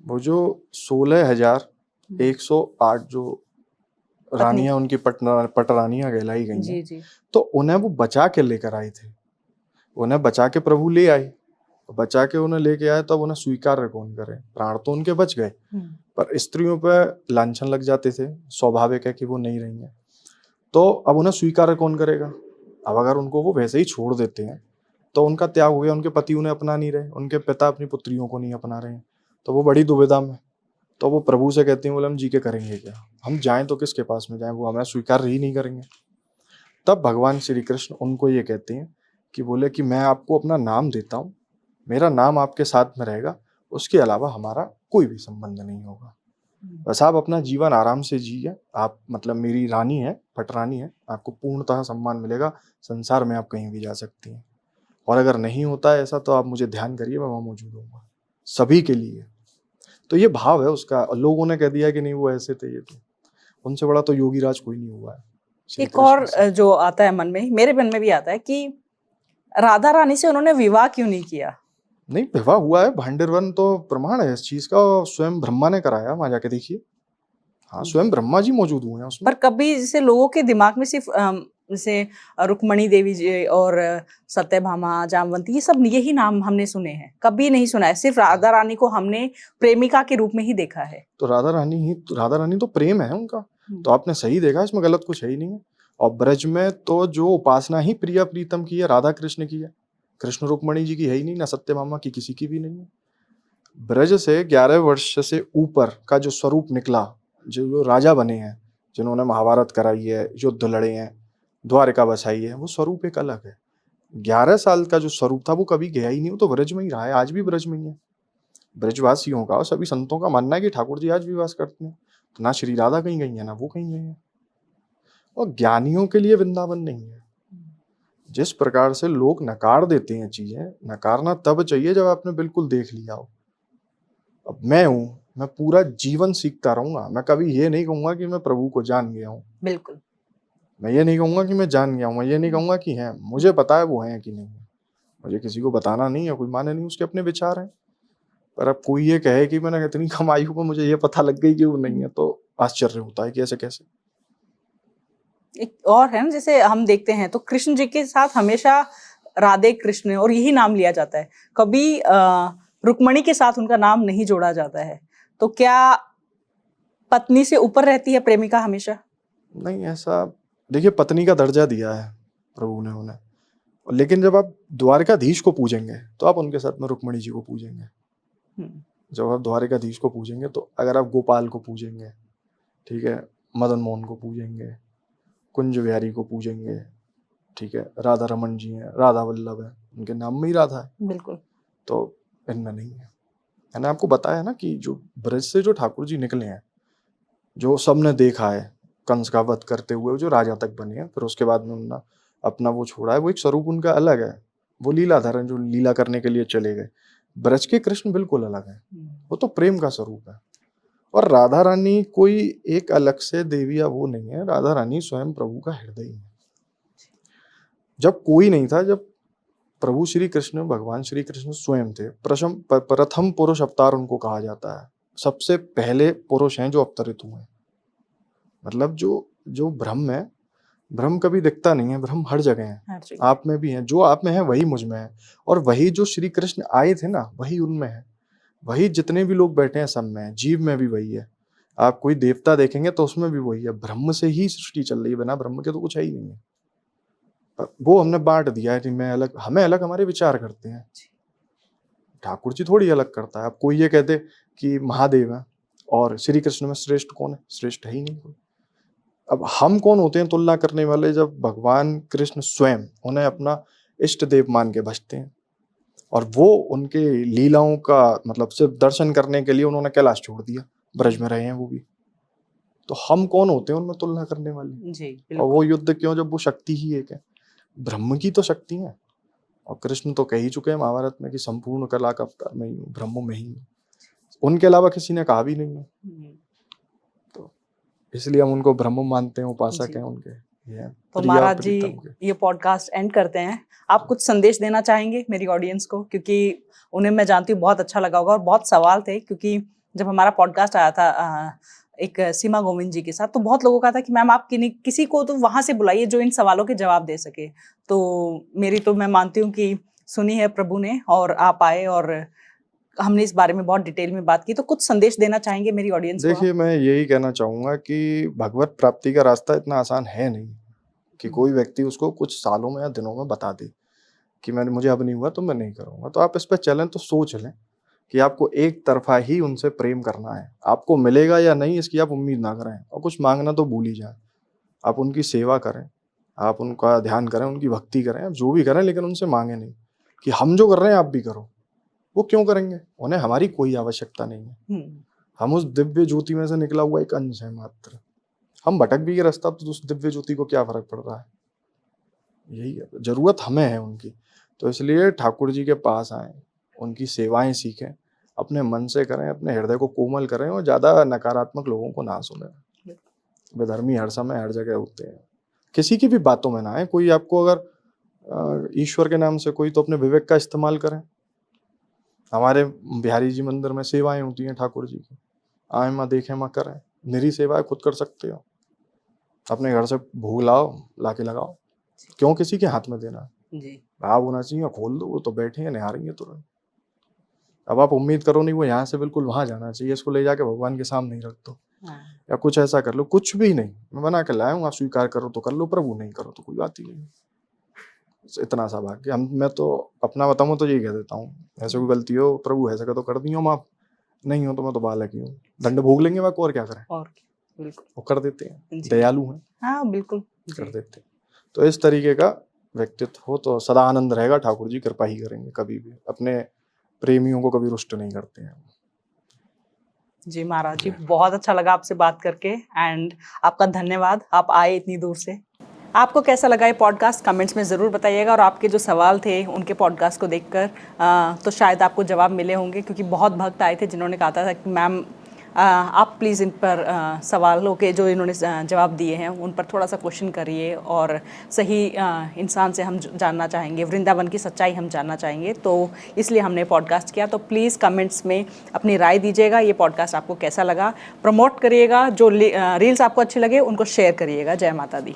वो जो 16,108 जो रानियां उनकी पटरानियां कहलाई गई जी हैं, जी। तो उन्हें वो बचा के लेकर आए थे। उन्हें बचा के प्रभु ले आए, बचा के उन्हें लेके आए, तब उन्हें स्वीकार कौन करे? प्राण तो उनके बच गए, पर स्त्रियों पे लांछन लग जाते थे। स्वाभाविक है कि वो नहीं रही हैं, तो अब उन्हें स्वीकार कौन करेगा? अब अगर उनको वो वैसे ही छोड़ देते हैं तो उनका त्याग हो गया, उनके पति उन्हें अपना नहीं रहे, उनके पिता अपनी पुत्रियों को नहीं अपना रहे हैं, तो वो बड़ी दुविधा में। तो वो प्रभु से कहती हैं, बोले हम जी के करेंगे क्या? हम जाएं तो किसके पास में जाएं? वो हमें स्वीकार ही नहीं करेंगे। तब भगवान श्री कृष्ण उनको ये कहते हैं कि बोले कि मैं आपको अपना नाम देता हूँ, मेरा नाम आपके साथ में रहेगा, उसके अलावा हमारा कोई भी संबंध नहीं होगा। बस आप अपना जीवन आराम से जिए, आप मतलब मेरी रानी है, पटरानी है, आपको पूर्णतः सम्मान मिलेगा, संसार में आप कहीं भी जा सकती हैं। और अगर नहीं होता है ऐसा तो आप मुझे ध्यान करिए, मैं वहाँ मौजूद होऊंगा सभी के लिए। तो ये भाव है उसका। और लोगों ने कह दिया कि नहीं वो ऐसे थे, ये थे, उनसे बड़ा तो योगी राज कोई नहीं हुआ है। श्री एक कृष्ण और से। जो आता है मन में, मेरे मन में भी आता है कि राधा रानी से उन्होंने विवाह क्यों नहीं किया? नहीं, विवाह हुआ है, भांडरवन तो प्रमाण है इस चीज का, स्वयं ब्रह्मा ने कराया, वहां जाके देखिए। हाँ, स्वयं ब्रह्मा जी मौजूद हुए हैं उसमें। पर कभी जैसे लोगों के दिमाग में सिर्फ जैसे रुक्मणी देवी जी और सत्यभामा, जामवंती, ये सब यही नाम हमने सुने हैं, कभी नहीं सुना है सिर्फ राधा रानी को हमने प्रेमिका के रूप में ही देखा है। तो राधा रानी तो प्रेम है उनका। तो आपने सही देखा, इसमें गलत कुछ है ही नहीं है। और ब्रज में तो जो उपासना ही प्रिया प्रीतम की है, राधा कृष्ण की है, कृष्ण रुक्मणी जी की है ही नहीं, ना सत्यभामा की किसी की भी नहीं है। ब्रज से 11 वर्ष से ऊपर का जो स्वरूप निकला, जो राजा बने हैं, जिन्होंने महाभारत कराई है, युद्ध लड़े हैं, द्वारिका बसाई है, वो स्वरूप एक अलग है। 11 साल का जो स्वरूप था वो कभी गया ही नहीं, वो तो ब्रज में ही रहा है, आज भी ब्रज में ही है। ब्रजवासियों का और सभी संतों का मानना है कि ठाकुर जी आज भी वास करते हैं। तो ना श्री राधा कहीं गई है, ना वो कहीं गई है। और ज्ञानियों के लिए वृंदावन नहीं है। जिस प्रकार से लोग नकार देते हैं चीजें, नकारना तब चाहिए जब आपने बिल्कुल देख लिया हो। अब मैं हूं, मैं पूरा जीवन सीखता रहूंगा, मैं कभी ये नहीं कहूंगा कि मैं प्रभु को जान गया हूं। बिल्कुल। मैं ये नहीं कहूंगा कि मैं जान गया हूं, मैं ये नहीं कहूंगा कि है, मुझे पता है वो है कि नहीं है। मुझे किसी को बताना नहीं है, कोई माने नहीं, उसके अपने विचार हैं। पर अब कोई ये कहे कि मैंने इतनी कम आयु में मुझे ये पता लग गई कि वो नहीं है, तो आश्चर्य होता है कि ऐसे कैसे। एक और है ना, जैसे हम देखते हैं तो कृष्ण जी के साथ हमेशा राधे कृष्ण और यही नाम लिया जाता है, कभी रुक्मणी के साथ उनका नाम नहीं जोड़ा जाता है। तो क्या पत्नी से ऊपर रहती है प्रेमिका हमेशा? नहीं, ऐसा देखिए, पत्नी का दर्जा दिया है प्रभु ने उन्हें। लेकिन जब आप द्वारकाधीश को पूजेंगे तो आप उनके साथ में रुक्मणी जी को पूजेंगे। जब आप द्वारकाधीश को पूजेंगे तो अगर आप गोपाल को पूजेंगे, ठीक है, मदन मोहन को पूजेंगे, कुंज बिहारी को पूजेंगे, ठीक है, राधा रमन जी हैं, राधा वल्लभ है, उनके नाम में ही राधा है। बिल्कुल। तो इनमें नहीं है। मैंने आपको बताया ना कि जो ब्रज से जो ठाकुर जी निकले हैं, जो सबने देखा है, कंस का वध करते हुए जो राजा तक बने हैं, फिर उसके बाद में उन्होंने अपना वो छोड़ा है, वो एक स्वरूप उनका अलग है। वो लीलाधर हैं जो लीला करने के लिए चले गए। ब्रज के कृष्ण बिल्कुल अलग है, वो तो प्रेम का स्वरूप है। और राधा रानी कोई एक अलग से देवी या वो नहीं है, राधा रानी स्वयं प्रभु का हृदय है। जब कोई नहीं था, जब प्रभु श्री कृष्ण, भगवान श्री कृष्ण स्वयं थे, प्रथम पुरुष अवतार उनको कहा जाता है। सबसे पहले पुरुष हैं जो अवतरित हुए हैं। मतलब जो ब्रह्म है, ब्रह्म कभी दिखता नहीं है, ब्रह्म हर जगह है, आप में भी है। जो आप में है वही मुझ में है, और वही जो श्री कृष्ण आए थे ना, वही उनमें है। वही जितने भी लोग बैठे हैं सब में है, जीव में भी वही है। आप कोई देवता देखेंगे तो उसमें भी वही है। ब्रह्म से ही सृष्टि चल रही है, बिना ब्रह्म के तो कुछ है ही नहीं है। वो हमने बांट दिया है कि मैं अलग, हमें अलग, हमारे विचार करते हैं। ठाकुर जी थोड़ी अलग करता है। अब कोई ये कहते कि महादेव है और श्री कृष्ण में श्रेष्ठ कौन है? श्रेष्ठ है ही नहीं कोई। अब हम कौन होते हैं तुलना करने वाले, जब भगवान कृष्ण स्वयं उन्हें अपना इष्ट देव मान के भजते हैं, और वो उनके लीलाओं का मतलब सिर्फ दर्शन करने के लिए उन्होंने कैलाश छोड़ दिया, ब्रज में रहे हैं वो भी। तो हम कौन होते हैं उनमें तुलना करने वाले? जी और बिल्कुल। वो युद्ध क्यों, जब वो शक्ति ही एक है, ब्रह्म की तो शक्ति है। और कृष्ण तो कह ही चुके हैं महाभारत में कि संपूर्ण कला का अवतार मैं ही हूँ, ब्रह्म में ही हूँ। उनके अलावा किसी ने कहा भी नहीं है, तो इसलिए हम उनको ब्रह्म मानते हैं, उपासक जी। हैं उनके। ये हैं तो प्रिया महाराज जी प्रीतम के। ये पॉडकास्ट एंड करते हैं। आप कुछ संदेश देना चाहेंगे मेरी ऑडियंस को, क्योंकि उन्हें मैं जानती हूँ बहुत अच्छा लगा होगा और बहुत सवाल थे, क्योंकि जब हमारा पॉडकास्ट आया था एक सीमा गोविंद जी के साथ, तो बहुत लोगों का था कि मैम आप किसी को तो वहां से बुलाइए जो इन सवालों के जवाब दे सके। तो मेरी तो मैं मानती हूँ कि सुनी है प्रभु ने, और आप आए और हमने इस बारे में बहुत डिटेल में बात की। तो कुछ संदेश देना चाहेंगे मेरी ऑडियंस को आप? देखिए, मैं यही कहना चाहूंगा कि भगवत प्राप्ति का रास्ता इतना आसान है नहीं कि कोई व्यक्ति उसको कुछ सालों में या दिनों में बता दे कि मुझे अब नहीं हुआ तो मैं नहीं करूंगा। तो आप इस पर चलें तो सोच लें कि आपको एक तरफा ही उनसे प्रेम करना है। आपको मिलेगा या नहीं इसकी आप उम्मीद ना करें, और कुछ मांगना तो भूल ही जाए। आप उनकी सेवा करें, आप उनका ध्यान करें, उनकी भक्ति करें, आप जो भी करें, लेकिन उनसे मांगे नहीं कि हम जो कर रहे हैं आप भी करो। वो क्यों करेंगे? उन्हें हमारी कोई आवश्यकता नहीं है। हम उस दिव्य ज्योति में से निकला हुआ एक अंश है मात्र। हम भटक भी गए रास्ता तो उस दिव्य ज्योति को क्या फर्क पड़ रहा है? यही है, जरूरत हमें है उनकी। तो इसलिए ठाकुर जी के पास आएं, उनकी सेवाएं सीखें, अपने मन से करें, अपने हृदय को कोमल करें, और ज्यादा नकारात्मक लोगों को ना सुने। विधर्मी हर समय हर जगह होते हैं, किसी की भी बातों में ना आए। कोई आपको अगर ईश्वर के नाम से कोई, तो अपने विवेक का इस्तेमाल करें। हमारे बिहारी जी मंदिर में सेवाएं होती हैं ठाकुर जी की, आए माँ देखे माँ करें। मेरी सेवाएं खुद कर सकते हो, अपने घर से भोग लाओ, लाके लगाओ, क्यों किसी के हाथ में देना? जी भाव होना चाहिए, खोल दो, वो तो बैठेंगे निहारेंगे तुरंत। अब आप उम्मीद करो नहीं वो यहाँ से बिल्कुल वहां जाना चाहिए, इसको ले जाके भगवान के सामने ही रख दो, या कुछ ऐसा कर लो। कुछ भी नहीं, मैं बना के लाया हूँ, आप स्वीकार करो तो कर लो, प्रभु नहीं करो तो कोई बात ही नहीं। इतना सा भाग्य। मैं तो अपना बताऊँ तो यही कह देता हूँ, ऐसे कोई गलती हो प्रभु ऐसा तो कर दी हो माफ, नहीं हो तो मैं तो बालक ही हूँ, दंड भोग लेंगे बाकी, और क्या करें। और बिल्कुल वो कर देते हैं, जी। दयालु हैं, हाँ बिल्कुल कर जी। देते हैं। तो इस तरीके का व्यक्तित्व हो तो सदा आनंद रहेगा। ठाकुर जी कृपा ही करेंगे, कभी भी अपने प्रेमियों को कभी रुष्ट नहीं करते हैं। जी महाराज जी, बहुत अच्छा लगा आपसे बात करके, एंड आपका धन्यवाद, आप आए इतनी दूर से। आपको कैसा लगा ये पॉडकास्ट कमेंट्स में ज़रूर बताइएगा, और आपके जो सवाल थे उनके पॉडकास्ट को देखकर तो शायद आपको जवाब मिले होंगे, क्योंकि बहुत भक्त आए थे जिन्होंने कहा था कि मैम आप प्लीज़ इन पर सवालों के जो इन्होंने जवाब दिए हैं उन पर थोड़ा सा क्वेश्चन करिए, और सही इंसान से हम जानना चाहेंगे, वृंदावन की सच्चाई हम जानना चाहेंगे, तो इसलिए हमने पॉडकास्ट किया। तो प्लीज़ कमेंट्स में अपनी राय दीजिएगा, ये पॉडकास्ट आपको कैसा लगा, प्रमोट करिएगा, जो रील्स आपको अच्छे लगे उनको शेयर करिएगा। जय माता दी।